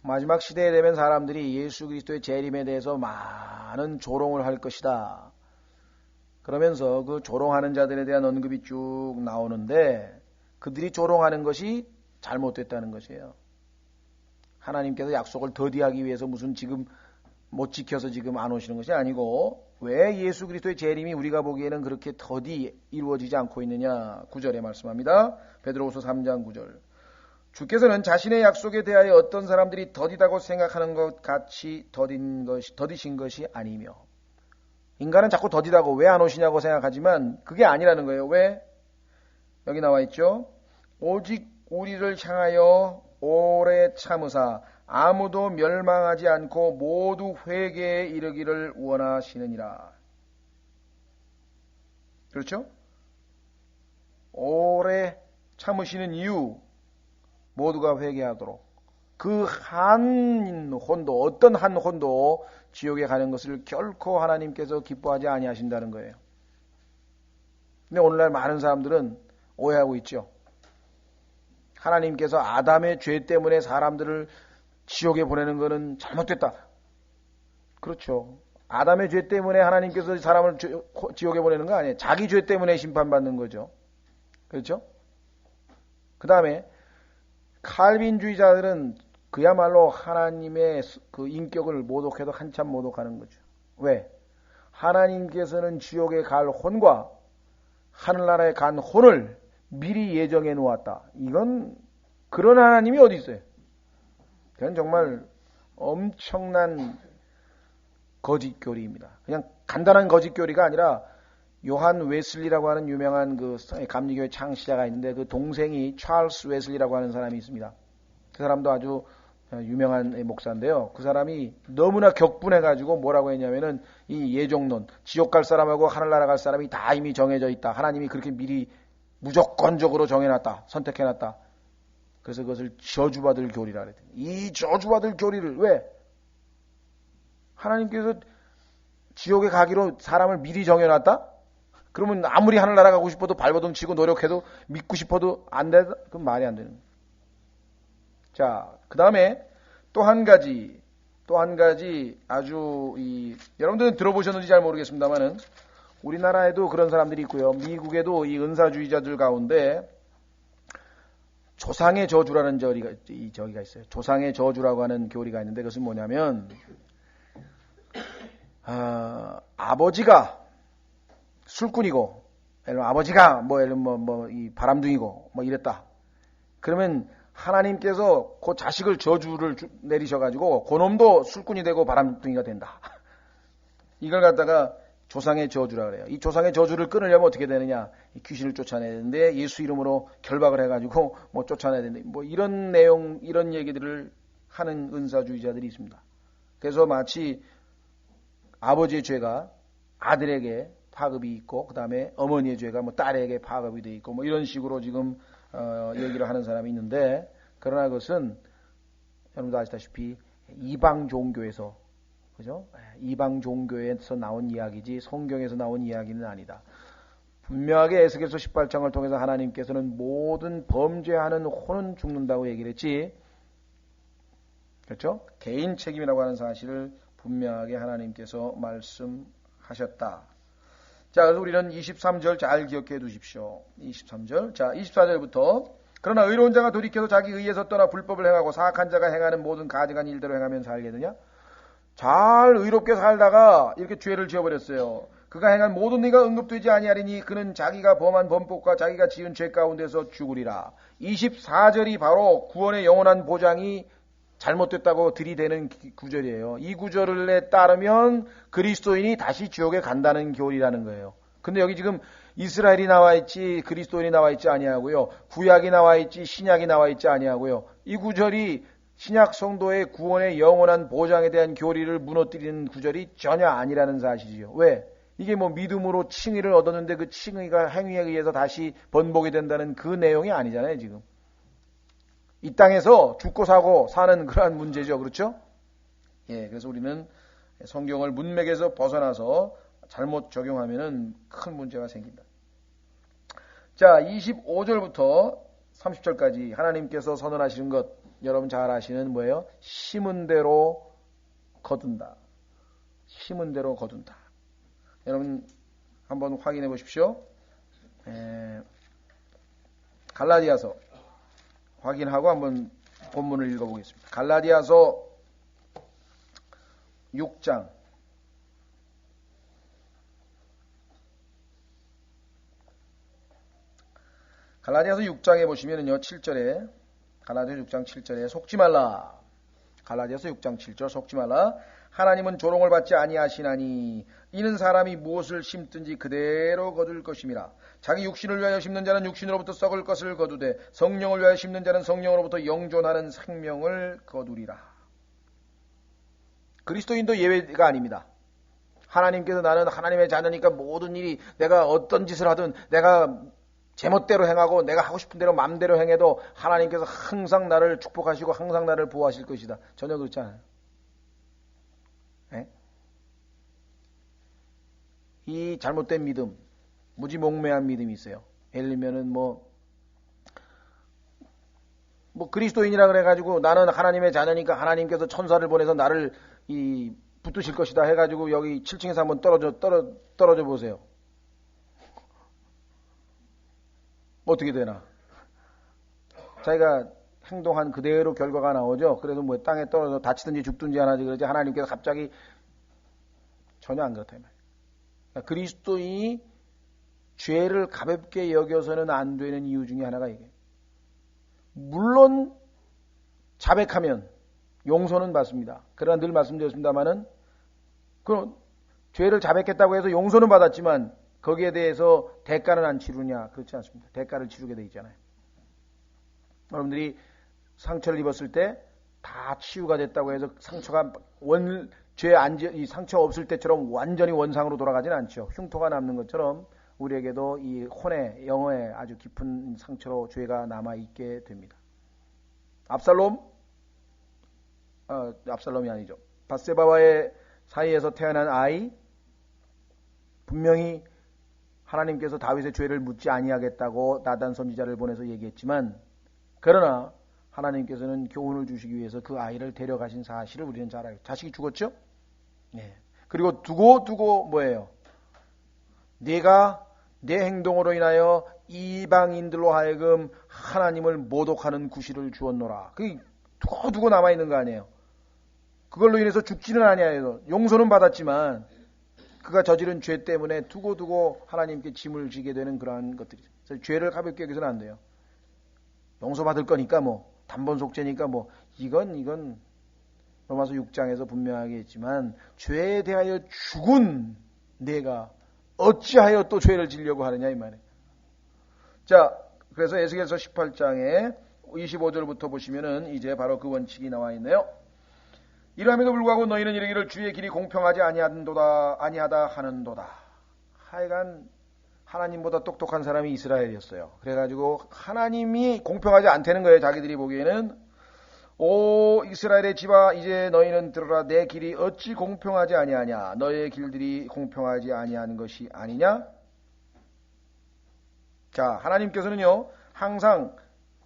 마지막 시대에 되면 사람들이 예수 그리스도의 재림에 대해서 많은 조롱을 할 것이다. 그러면서 그 조롱하는 자들에 대한 언급이 쭉 나오는데 그들이 조롱하는 것이 잘못됐다는 것이에요. 하나님께서 약속을 더디하기 위해서 무슨 지금 못 지켜서 지금 안 오시는 것이 아니고 왜 예수 그리스도의 재림이 우리가 보기에는 그렇게 더디 이루어지지 않고 있느냐. 9절에 말씀합니다. 베드로후서 3장 9절. 주께서는 자신의 약속에 대하여 어떤 사람들이 더디다고 생각하는 것 같이 더디신 것이 아니며, 인간은 자꾸 더디다고 왜 안 오시냐고 생각하지만 그게 아니라는 거예요. 왜? 여기 나와 있죠. 오직 우리를 향하여 오래 참으사 아무도 멸망하지 않고 모두 회개에 이르기를 원하시느니라. 그렇죠? 오래 참으시는 이유, 모두가 회개하도록. 그 한 혼도, 어떤 한 혼도 지옥에 가는 것을 결코 하나님께서 기뻐하지 아니하신다는 거예요. 근데 오늘날 많은 사람들은 오해하고 있죠. 하나님께서 아담의 죄 때문에 사람들을 지옥에 보내는 것은 잘못됐다. 그렇죠. 아담의 죄 때문에 하나님께서 사람을 지옥에 보내는 거 아니에요. 자기 죄 때문에 심판받는 거죠. 그렇죠? 그 다음에 칼빈주의자들은 그야말로 하나님의 그 인격을 모독해도 한참 모독하는 거죠. 왜? 하나님께서는 지옥에 갈 혼과 하늘나라에 간 혼을 미리 예정해 놓았다. 이건 그런 하나님이 어디 있어요? 그건 정말 엄청난 거짓교리입니다. 그냥 간단한 거짓교리가 아니라 요한 웨슬리라고 하는 유명한 그 감리교회 창시자가 있는데 그 동생이 찰스 웨슬리라고 하는 사람이 있습니다. 그 사람도 아주 유명한 목사인데요. 그 사람이 너무나 격분해가지고 뭐라고 했냐면은 이 예종론, 지옥 갈 사람하고 하늘나라 갈 사람이 다 이미 정해져 있다. 하나님이 그렇게 미리 무조건적으로 정해놨다. 선택해놨다. 그래서 그것을 저주받을 교리라 그랬더니 이 저주받을 교리를 왜? 하나님께서 지옥에 가기로 사람을 미리 정해놨다? 그러면 아무리 하늘나라 가고 싶어도 발버둥 치고 노력해도 믿고 싶어도 안 돼? 그건 말이 안 되는 거예요. 자, 그 다음에 또 한 가지 아주 여러분들은 들어보셨는지 잘 모르겠습니다만은 우리나라에도 그런 사람들이 있고요. 미국에도 이 은사주의자들 가운데 조상의 저주라는 저기가 있어요. 조상의 저주라고 하는 교리가 있는데 그것은 뭐냐면 아버지가 술꾼이고, 아버지가 이 바람둥이고, 이랬다. 그러면 하나님께서 그 자식을 저주를 내리셔가지고, 그놈도 술꾼이 되고 바람둥이가 된다. 이걸 갖다가 조상의 저주라 그래요. 이 조상의 저주를 끊으려면 어떻게 되느냐? 귀신을 쫓아내야 되는데, 예수 이름으로 결박을 해가지고, 쫓아내야 되는데, 이런 내용, 이런 얘기들을 하는 은사주의자들이 있습니다. 그래서 마치 아버지의 죄가 아들에게 파급이 있고 그 다음에 어머니의 죄가 딸에게 파급이 돼 있고 이런 식으로 지금 얘기를 하는 사람이 있는데 그러나 그것은 여러분도 아시다시피 이방 종교에서 그죠? 이방 종교에서 나온 이야기지 성경에서 나온 이야기는 아니다. 분명하게 에스겔서 18장을 통해서 하나님께서는 모든 범죄하는 혼은 죽는다고 얘기를 했지. 그렇죠? 개인 책임이라고 하는 사실을 분명하게 하나님께서 말씀하셨다. 자, 그래서 우리는 23절 잘 기억해 두십시오. 23절. 자, 24절부터. 그러나 의로운 자가 돌이켜서 자기 의에서 떠나 불법을 행하고 사악한 자가 행하는 모든 가증한 일대로 행하면 살겠느냐? 잘 의롭게 살다가 이렇게 죄를 지어버렸어요. 그가 행한 모든 일가 응급되지 아니하리니 그는 자기가 범한 범법과 자기가 지은 죄 가운데서 죽으리라. 24절이 바로 구원의 영원한 보장이 잘못됐다고 들이대는 구절이에요. 이 구절에 따르면 그리스도인이 다시 지옥에 간다는 교리라는 거예요. 근데 여기 지금 이스라엘이 나와 있지 그리스도인이 나와 있지 아니하고요. 구약이 나와 있지 신약이 나와 있지 아니하고요. 이 구절이 신약 성도의 구원의 영원한 보장에 대한 교리를 무너뜨리는 구절이 전혀 아니라는 사실이죠. 왜? 이게 믿음으로 칭의를 얻었는데 그 칭의가 행위에 의해서 다시 번복이 된다는 그 내용이 아니잖아요, 지금. 이 땅에서 죽고 사고 사는 그러한 문제죠. 그렇죠? 예, 그래서 우리는 성경을 문맥에서 벗어나서 잘못 적용하면은 큰 문제가 생긴다. 자, 25절부터 30절까지 하나님께서 선언하시는 것, 여러분 잘 아시는 뭐예요? 심은 대로 거둔다. 심은 대로 거둔다. 여러분 한번 확인해 보십시오. 갈라디아서 확인하고 한번 본문을 읽어보겠습니다. 갈라디아서 6장 갈라디아서 6장에 보시면은요, 7절에 갈라디아서 6장 7절에 속지 말라. 갈라디아서 6장 7절 속지 말라. 하나님은 조롱을 받지 아니하시나니 이는 사람이 무엇을 심든지 그대로 거둘 것임이라. 자기 육신을 위하여 심는 자는 육신으로부터 썩을 것을 거두되 성령을 위하여 심는 자는 성령으로부터 영존하는 생명을 거두리라. 그리스도인도 예외가 아닙니다. 하나님께서 나는 하나님의 자녀니까 모든 일이 내가 어떤 짓을 하든 내가 제멋대로 행하고 내가 하고 싶은 대로 마음대로 행해도 하나님께서 항상 나를 축복하시고 항상 나를 보호하실 것이다. 전혀 그렇지 않아요. 네? 이 잘못된 믿음, 무지몽매한 믿음이 있어요. 예를 들면은 뭐 그리스도인이라 그래가지고 나는 하나님의 자녀니까 하나님께서 천사를 보내서 나를 붙드실 것이다 해가지고 여기 7층에서 한번 떨어져 보세요. 어떻게 되나? 자기가 행동한 그대로 결과가 나오죠. 그래서 뭐 땅에 떨어져 다치든지 죽든지 하나지 그러지 하나님께서 갑자기 전혀 안 그렇다 이 말이에요. 그러니까 그리스도인이 죄를 가볍게 여겨서는 안 되는 이유 중에 하나가 이게. 물론 자백하면 용서는 받습니다. 그러나 늘 말씀드렸습니다마는 그 죄를 자백했다고 해서 용서는 받았지만 거기에 대해서 대가는 안 치르냐? 그렇지 않습니다. 대가를 치르게 돼 있잖아요. 여러분들이 상처를 입었을 때 다 치유가 됐다고 해서 상처가 이 상처 없을 때처럼 완전히 원상으로 돌아가진 않죠. 흉터가 남는 것처럼 우리에게도 이 혼의 영어에 아주 깊은 상처로 죄가 남아 있게 됩니다. 압살롬이 아니죠. 밧세바와의 사이에서 태어난 아이 분명히 하나님께서 다윗의 죄를 묻지 아니하겠다고 나단 선지자를 보내서 얘기했지만 그러나 하나님께서는 교훈을 주시기 위해서 그 아이를 데려가신 사실을 우리는 잘 알죠. 자식이 죽었죠? 네. 그리고 두고 뭐예요? 내가 내 행동으로 인하여 이방인들로 하여금 하나님을 모독하는 구실을 주었노라. 그게 두고 남아있는 거 아니에요. 그걸로 인해서 죽지는 아니에요. 용서는 받았지만 그가 저지른 죄 때문에 두고 하나님께 짐을 지게 되는 그러한 것들이죠. 그래서 죄를 가볍게 여기서는 안 돼요. 용서받을 거니까 단번 속죄니까 이건 로마서 6장에서 분명하게 했지만 죄에 대하여 죽은 내가 어찌하여 또 죄를 지려고 하느냐 이 말이에요. 자, 그래서 에스겔서 18장에 25절부터 보시면은 이제 바로 그 원칙이 나와 있네요. 이러함에도 불구하고 너희는 이르기를 주의 길이 공평하지 아니하다 하는도다. 하여간 하나님보다 똑똑한 사람이 이스라엘이었어요. 그래가지고 하나님이 공평하지 않다는 거예요. 자기들이 보기에는. 오 이스라엘의 집아 이제 너희는 들으라. 내 길이 어찌 공평하지 아니하냐. 너희의 길들이 공평하지 아니하는 것이 아니냐. 자, 하나님께서는요 항상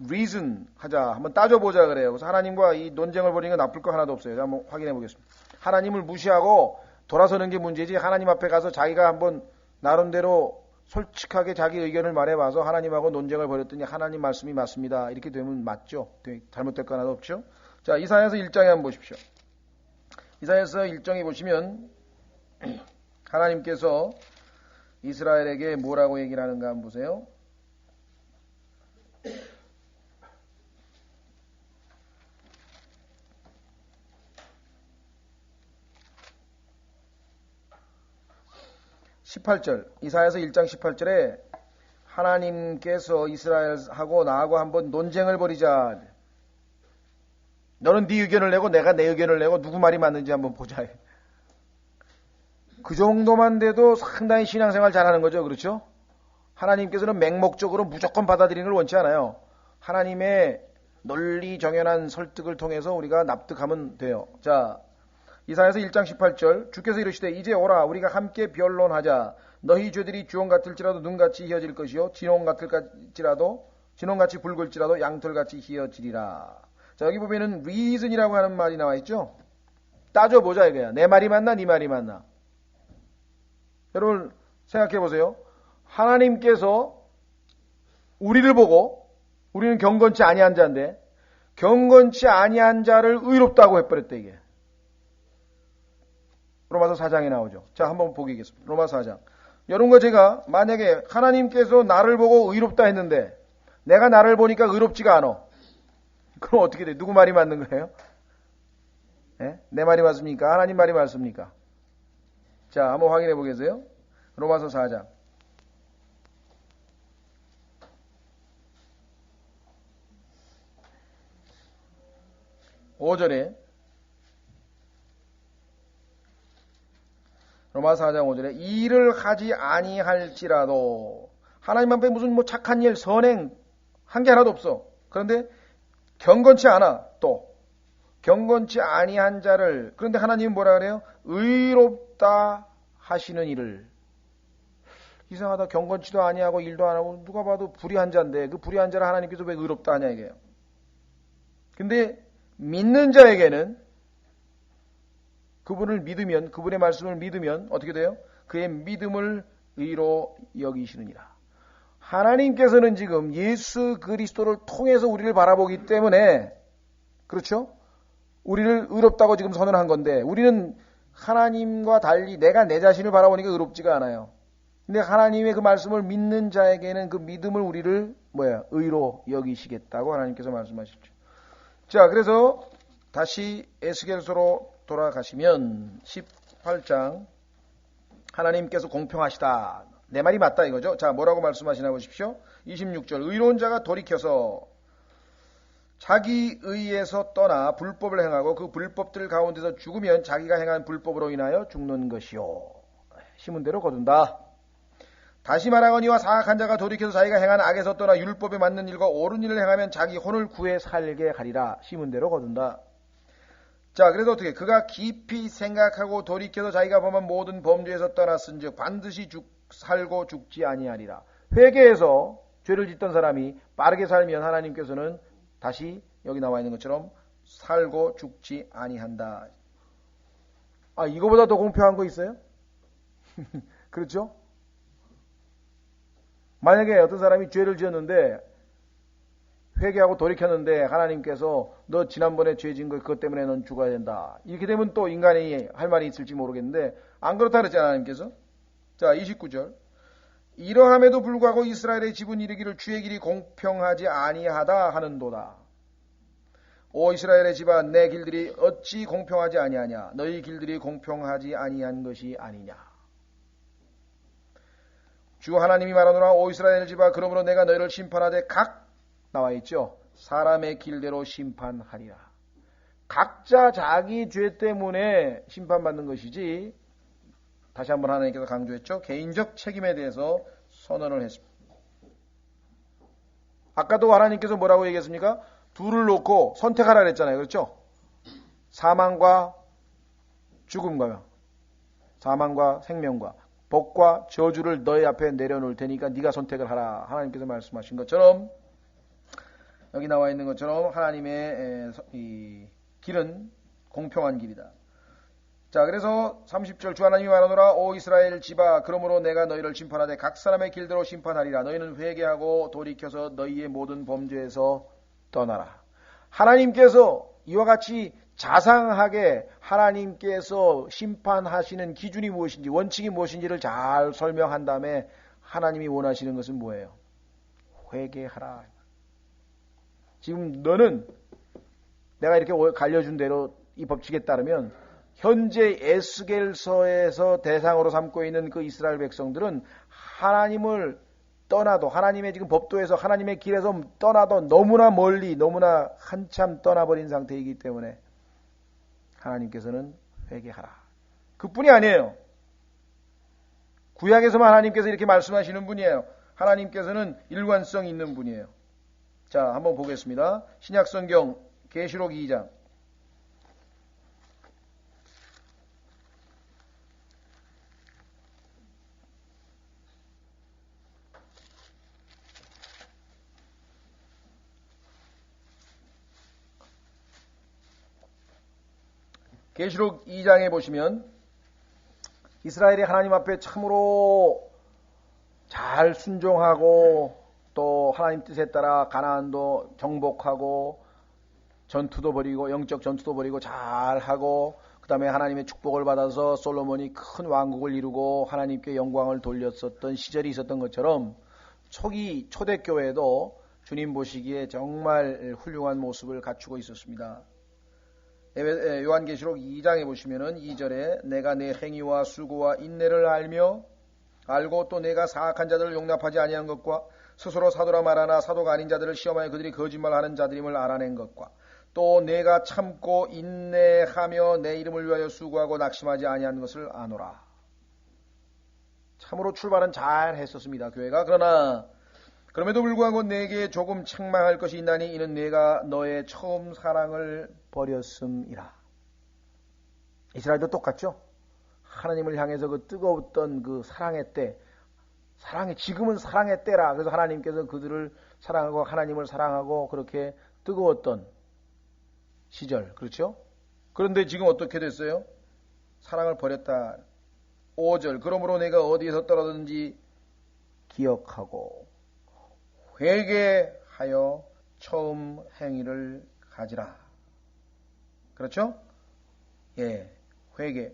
reason 하자, 한번 따져보자 그래요. 그래서 하나님과 이 논쟁을 벌이는 건 나쁠 거 하나도 없어요. 한번 확인해 보겠습니다. 하나님을 무시하고 돌아서는 게 문제지 하나님 앞에 가서 자기가 한번 나름대로 솔직하게 자기 의견을 말해봐서 하나님하고 논쟁을 벌였더니 하나님 말씀이 맞습니다. 이렇게 되면 맞죠? 잘못될 거 하나도 없죠? 자, 이사야서 1장에 한번 보십시오. 이사야서 1장에 보시면 하나님께서 이스라엘에게 뭐라고 얘기를 하는가 한번 보세요. 이사야서 1장 18절에 하나님께서 이스라엘하고 나하고 한번 논쟁을 벌이자. 너는 네 의견을 내고 내가 내 의견을 내고 누구 말이 맞는지 한번 보자. 그 정도만 돼도 상당히 신앙생활 잘하는 거죠. 그렇죠? 하나님께서는 맹목적으로 무조건 받아들이는 걸 원치 않아요. 하나님의 널리 정연한 설득을 통해서 우리가 납득하면 돼요. 자, 이사야서 1장 18절 주께서 이르시되 이제 오라 우리가 함께 변론하자. 너희 죄들이 주홍 같을지라도 눈같이 희어질 것이요 진홍같이 붉을지라도 양털같이 희어지리라. 자, 여기 보면은 reason이라고 하는 말이 나와 있죠. 따져보자 이거야. 내 말이 맞나 네 말이 맞나. 여러분 생각해 보세요. 하나님께서 우리를 보고 우리는 경건치 아니한 자인데 경건치 아니한 자를 의롭다고 해버렸다 이게. 로마서 4장에 나오죠. 자, 한번 보겠습니다. 로마서 4장. 여러분과 제가 만약에 하나님께서 나를 보고 의롭다 했는데 내가 나를 보니까 의롭지가 않아. 그럼 어떻게 돼? 누구 말이 맞는 거예요? 네? 내 말이 맞습니까? 하나님 말이 맞습니까? 자, 한번 확인해 보겠어요? 로마서 4장. (5절에) 로마서 4장 5절에 일을 하지 아니할지라도 하나님 앞에 무슨 뭐 착한 일, 선행 한 게 하나도 없어. 그런데 경건치 않아. 또 경건치 아니한 자를 그런데 하나님은 뭐라 그래요? 의롭다 하시는 일을. 이상하다. 경건치도 아니하고 일도 안 하고 누가 봐도 불의한 자인데 그 불의한 자를 하나님께서 왜 의롭다 하냐 이게요. 근데 믿는 자에게는 그분을 믿으면 그분의 말씀을 믿으면 어떻게 돼요? 그의 믿음을 의로 여기시느니라. 하나님께서는 지금 예수 그리스도를 통해서 우리를 바라보기 때문에 그렇죠? 우리를 의롭다고 지금 선언한 건데 우리는 하나님과 달리 내가 내 자신을 바라보니까 의롭지가 않아요. 근데 하나님의 그 말씀을 믿는 자에게는 그 믿음을 우리를 의로 여기시겠다고 하나님께서 말씀하셨죠. 자, 그래서 다시 에스겔서로 돌아가시면 18장 하나님께서 공평하시다. 내 말이 맞다 이거죠. 자, 뭐라고 말씀하시나 보십시오. 26절 의로운 자가 돌이켜서 자기 의에서 떠나 불법을 행하고 그 불법들 가운데서 죽으면 자기가 행한 불법으로 인하여 죽는 것이요. 심은 대로 거둔다. 다시 말하거니와 사악한 자가 돌이켜서 자기가 행한 악에서 떠나 율법에 맞는 일과 옳은 일을 행하면 자기 혼을 구해 살게 하리라. 심은 대로 거둔다. 자, 그래서 어떻게 그가 깊이 생각하고 돌이켜서 자기가 범한 모든 범죄에서 떠났은즉 반드시 살고 죽지 아니하리라. 회개해서 죄를 짓던 사람이 빠르게 살면 하나님께서는 다시 여기 나와 있는 것처럼 살고 죽지 아니한다. 아, 이거보다 더 공평한 거 있어요? 그렇죠? 만약에 어떤 사람이 죄를 지었는데 회개하고 돌이켰는데 하나님께서 너 지난번에 죄 지은 거 그것 때문에 넌 죽어야 된다. 이렇게 되면 또 인간이 할 말이 있을지 모르겠는데 안 그렇다 그랬잖아요, 하나님께서. 자, 29절. 이러함에도 불구하고 이스라엘의 집은 이르기를 주의 길이 공평하지 아니하다 하는도다. 오 이스라엘의 집아 내 길들이 어찌 공평하지 아니하냐. 너희 길들이 공평하지 아니한 것이 아니냐. 주 하나님이 말하노라. 오 이스라엘 집아 그러므로 내가 너희를 심판하되 각 나와 있죠. 사람의 길대로 심판하리라. 각자 자기 죄 때문에 심판받는 것이지 다시 한번 하나님께서 강조했죠. 개인적 책임에 대해서 선언을 했습니다. 아까도 하나님께서 뭐라고 얘기했습니까? 둘을 놓고 선택하라 그랬잖아요. 그렇죠? 사망과 죽음과 사망과 생명과 복과 저주를 너희 앞에 내려놓을 테니까 네가 선택을 하라. 하나님께서 말씀하신 것처럼 여기 나와 있는 것처럼 하나님의 이 길은 공평한 길이다. 자, 그래서 30절 주 하나님이 말하노라. 오 이스라엘 집아 그러므로 내가 너희를 심판하되 각 사람의 길대로 심판하리라. 너희는 회개하고 돌이켜서 너희의 모든 범죄에서 떠나라. 하나님께서 이와 같이 자상하게 하나님께서 심판하시는 기준이 무엇인지 원칙이 무엇인지를 잘 설명한 다음에 하나님이 원하시는 것은 뭐예요? 회개하라. 지금 너는 내가 이렇게 갈려준 대로 이 법칙에 따르면 현재 에스겔서에서 대상으로 삼고 있는 그 이스라엘 백성들은 하나님을 떠나도 하나님의 지금 법도에서 하나님의 길에서 떠나도 너무나 멀리 너무나 한참 떠나버린 상태이기 때문에 하나님께서는 회개하라. 그뿐이 아니에요. 구약에서만 하나님께서 이렇게 말씀하시는 분이에요. 하나님께서는 일관성 있는 분이에요. 자, 한번 보겠습니다. 신약성경 계시록 2장 계시록 2장에 보시면 이스라엘이 하나님 앞에 참으로 잘 순종하고 또 하나님 뜻에 따라 가나안도 정복하고 전투도 벌이고 영적 전투도 벌이고 잘하고 그 다음에 하나님의 축복을 받아서 솔로몬이 큰 왕국을 이루고 하나님께 영광을 돌렸었던 시절이 있었던 것처럼 초대교회도 주님 보시기에 정말 훌륭한 모습을 갖추고 있었습니다. 요한계시록 2장에 보시면은 2절에 내가 내 행위와 수고와 인내를 알고 또 내가 사악한 자들을 용납하지 아니한 것과 스스로 사도라 말하나 사도가 아닌 자들을 시험하여 그들이 거짓말하는 자들임을 알아낸 것과 또 내가 참고 인내하며 내 이름을 위하여 수고하고 낙심하지 아니한 것을 아노라. 참으로 출발은 잘 했었습니다. 교회가. 그러나 그럼에도 불구하고 내게 조금 책망할 것이 있나니 이는 내가 너의 처음 사랑을 버렸음이라. 이스라엘도 똑같죠? 하나님을 향해서 그 뜨거웠던 그 사랑의 때, 지금은 사랑의 때라. 그래서 하나님께서 그들을 사랑하고 하나님을 사랑하고 그렇게 뜨거웠던 시절. 그렇죠? 그런데 지금 어떻게 됐어요? 사랑을 버렸다. 5절. 그러므로 내가 어디에서 떨어졌는지 기억하고 회개하여 처음 행위를 가지라. 그렇죠? 예, 회개.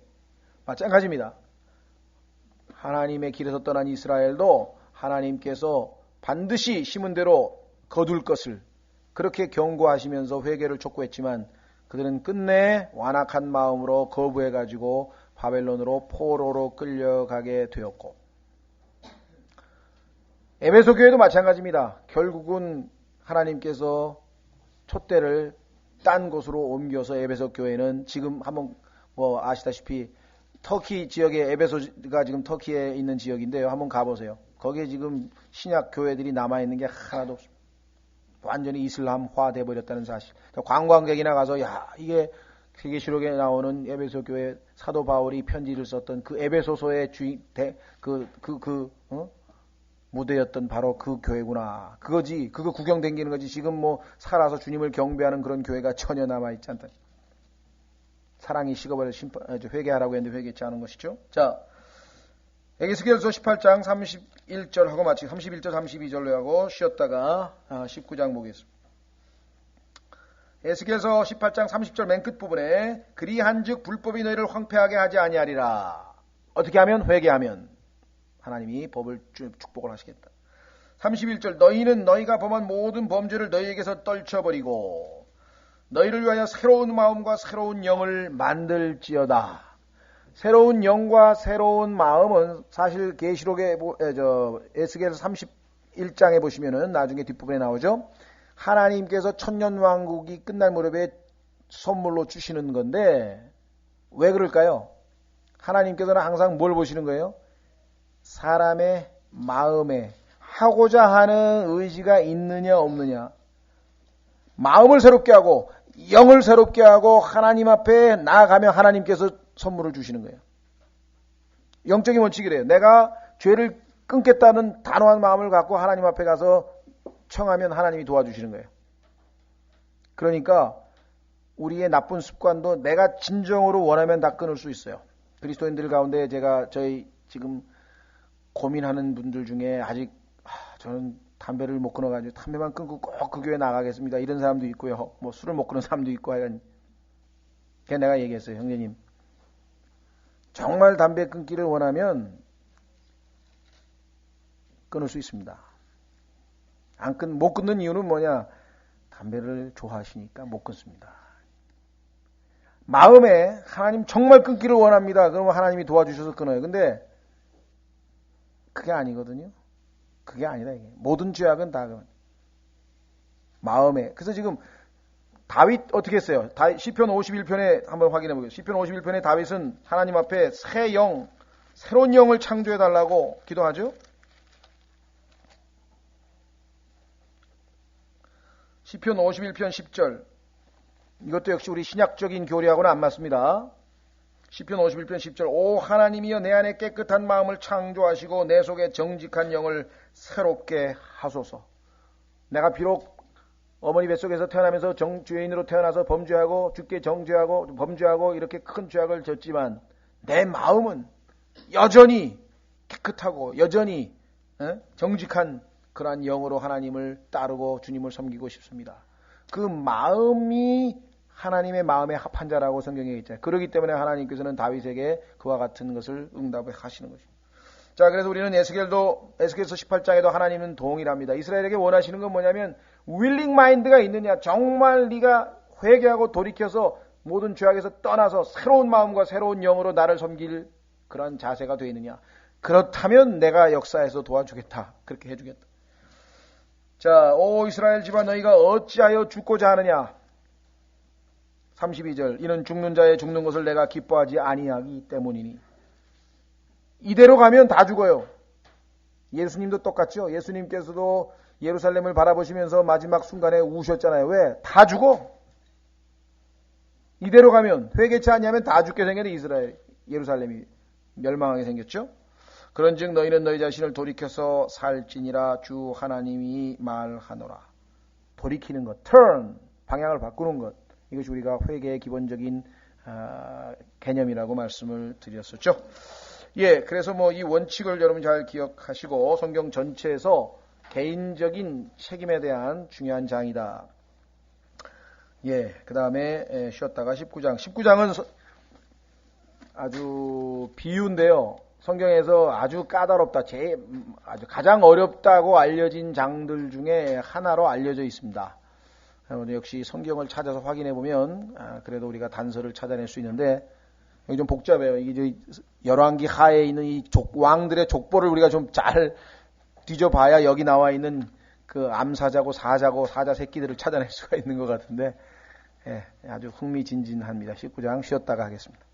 마찬가지입니다. 하나님의 길에서 떠난 이스라엘도 하나님께서 반드시 심은 대로 거둘 것을 그렇게 경고하시면서 회개를 촉구했지만 그들은 끝내 완악한 마음으로 거부해가지고 바벨론으로 포로로 끌려가게 되었고, 에베소 교회도 마찬가지입니다. 결국은 하나님께서 촛대를 딴 곳으로 옮겨서 에베소 교회는 지금 한번 아시다시피 터키 지역에 에베소가 지금 터키에 있는 지역인데요. 한번 가보세요. 거기에 지금 신약 교회들이 남아있는 게 하나도 없습니다. 완전히 이슬람화 돼버렸다는 사실. 관광객이나 가서 이게 세계시록에 나오는 에베소 교회 사도 바울이 편지를 썼던 그 에베소서의 무대였던 바로 그 교회구나. 그거지. 그거 구경 댕기는 거지. 지금 살아서 주님을 경배하는 그런 교회가 전혀 남아있지 않다. 사랑이 식어버려 회개하라고 했는데 회개치 않은 것이죠. 자, 에스겔서 18장 31절 하고 마치고 31절 32절로 하고 쉬었다가 19장 보겠습니다. 에스겔서 18장 30절 맨 끝부분에 그리한즉 불법이 너희를 황폐하게 하지 아니하리라. 어떻게 하면? 회개하면 하나님이 법을 축복을 하시겠다. 31절 너희는 너희가 범한 모든 범죄를 너희에게서 떨쳐버리고 너희를 위하여 새로운 마음과 새로운 영을 만들지어다. 새로운 영과 새로운 마음은 사실 계시록의 에스겔서 31장에 보시면은 나중에 뒷부분에 나오죠. 하나님께서 천년왕국이 끝날 무렵에 선물로 주시는 건데 왜 그럴까요? 하나님께서는 항상 뭘 보시는 거예요? 사람의 마음에 하고자 하는 의지가 있느냐 없느냐. 마음을 새롭게 하고 영을 새롭게 하고 하나님 앞에 나아가면 하나님께서 선물을 주시는 거예요. 영적인 원칙이래요. 내가 죄를 끊겠다는 단호한 마음을 갖고 하나님 앞에 가서 청하면 하나님이 도와주시는 거예요. 그러니까 우리의 나쁜 습관도 내가 진정으로 원하면 다 끊을 수 있어요. 그리스도인들 가운데 저희 지금 고민하는 분들 중에 아직 저는 담배를 못 끊어가지고 담배만 끊고 꼭 그 교회 나가겠습니다. 이런 사람도 있고요. 술을 못 끊는 사람도 있고 하여간. 그래서 내가 얘기했어요. 형제님, 정말 담배 끊기를 원하면 끊을 수 있습니다. 못 끊는 이유는 뭐냐? 담배를 좋아하시니까 못 끊습니다. 마음에 하나님 정말 끊기를 원합니다. 그러면 하나님이 도와주셔서 끊어요. 근데 그게 아니거든요. 그게 아니다 이게. 모든 죄악은 다 마음에. 그래서 지금 다윗 어떻게 했어요? 시편 51편에 한번 확인해 보겠습니다. 시편 51편에 다윗은 하나님 앞에 새로운 영을 창조해 달라고 기도하죠. 시편 51편 10절. 이것도 역시 우리 신약적인 교리하고는 안 맞습니다. 시편 51편 10절. 오 하나님이여 내 안에 깨끗한 마음을 창조하시고 내 속에 정직한 영을 새롭게 하소서. 내가 비록 어머니 뱃속에서 태어나면서 죄인으로 태어나서 범죄하고 죽게 범죄하고 이렇게 큰 죄악을 졌지만 내 마음은 여전히 깨끗하고 여전히 정직한 그러한 영으로 하나님을 따르고 주님을 섬기고 싶습니다. 그 마음이 하나님의 마음에 합한 자라고 성경에 있잖아요. 그렇기 때문에 하나님께서는 다윗에게 그와 같은 것을 응답하시는 것입니다. 자, 그래서 우리는 에스겔서 18장에도 하나님은 동일합니다. 이스라엘에게 원하시는 건 뭐냐면 윌링 마인드가 있느냐, 정말 네가 회개하고 돌이켜서 모든 죄악에서 떠나서 새로운 마음과 새로운 영으로 나를 섬길 그런 자세가 되어 있느냐. 그렇다면 내가 역사에서 도와주겠다. 그렇게 해주겠다. 자, 오 이스라엘 집아 너희가 어찌하여 죽고자 하느냐. 32절 이는 죽는 자의 죽는 것을 내가 기뻐하지 아니하기 때문이니. 이대로 가면 다 죽어요. 예수님도 똑같죠. 예수님께서도 예루살렘을 바라보시면서 마지막 순간에 우셨잖아요. 왜? 다 죽어. 이대로 가면 회개치 않냐면 다 죽게 생겼네. 예루살렘이 멸망하게 생겼죠. 그런즉 너희는 너희 자신을 돌이켜서 살지니라 주 하나님이 말하노라. 돌이키는 것, turn, 방향을 바꾸는 것. 이것이 우리가 회개의 기본적인 개념이라고 말씀을 드렸었죠. 예, 그래서 이 원칙을 여러분 잘 기억하시고 성경 전체에서 개인적인 책임에 대한 중요한 장이다. 예, 그 다음에 쉬었다가 19장은 아주 비유인데요. 성경에서 아주 까다롭다, 아주 가장 어렵다고 알려진 장들 중에 하나로 알려져 있습니다. 역시 성경을 찾아서 확인해 보면 그래도 우리가 단서를 찾아낼 수 있는데 여기 좀 복잡해요. 이게 열왕기 하에 있는 이 왕들의 족보를 우리가 좀 잘 뒤져봐야 여기 나와 있는 그 암사자고 사자 새끼들을 찾아낼 수가 있는 것 같은데 예, 아주 흥미진진합니다. 19장 쉬었다가 하겠습니다.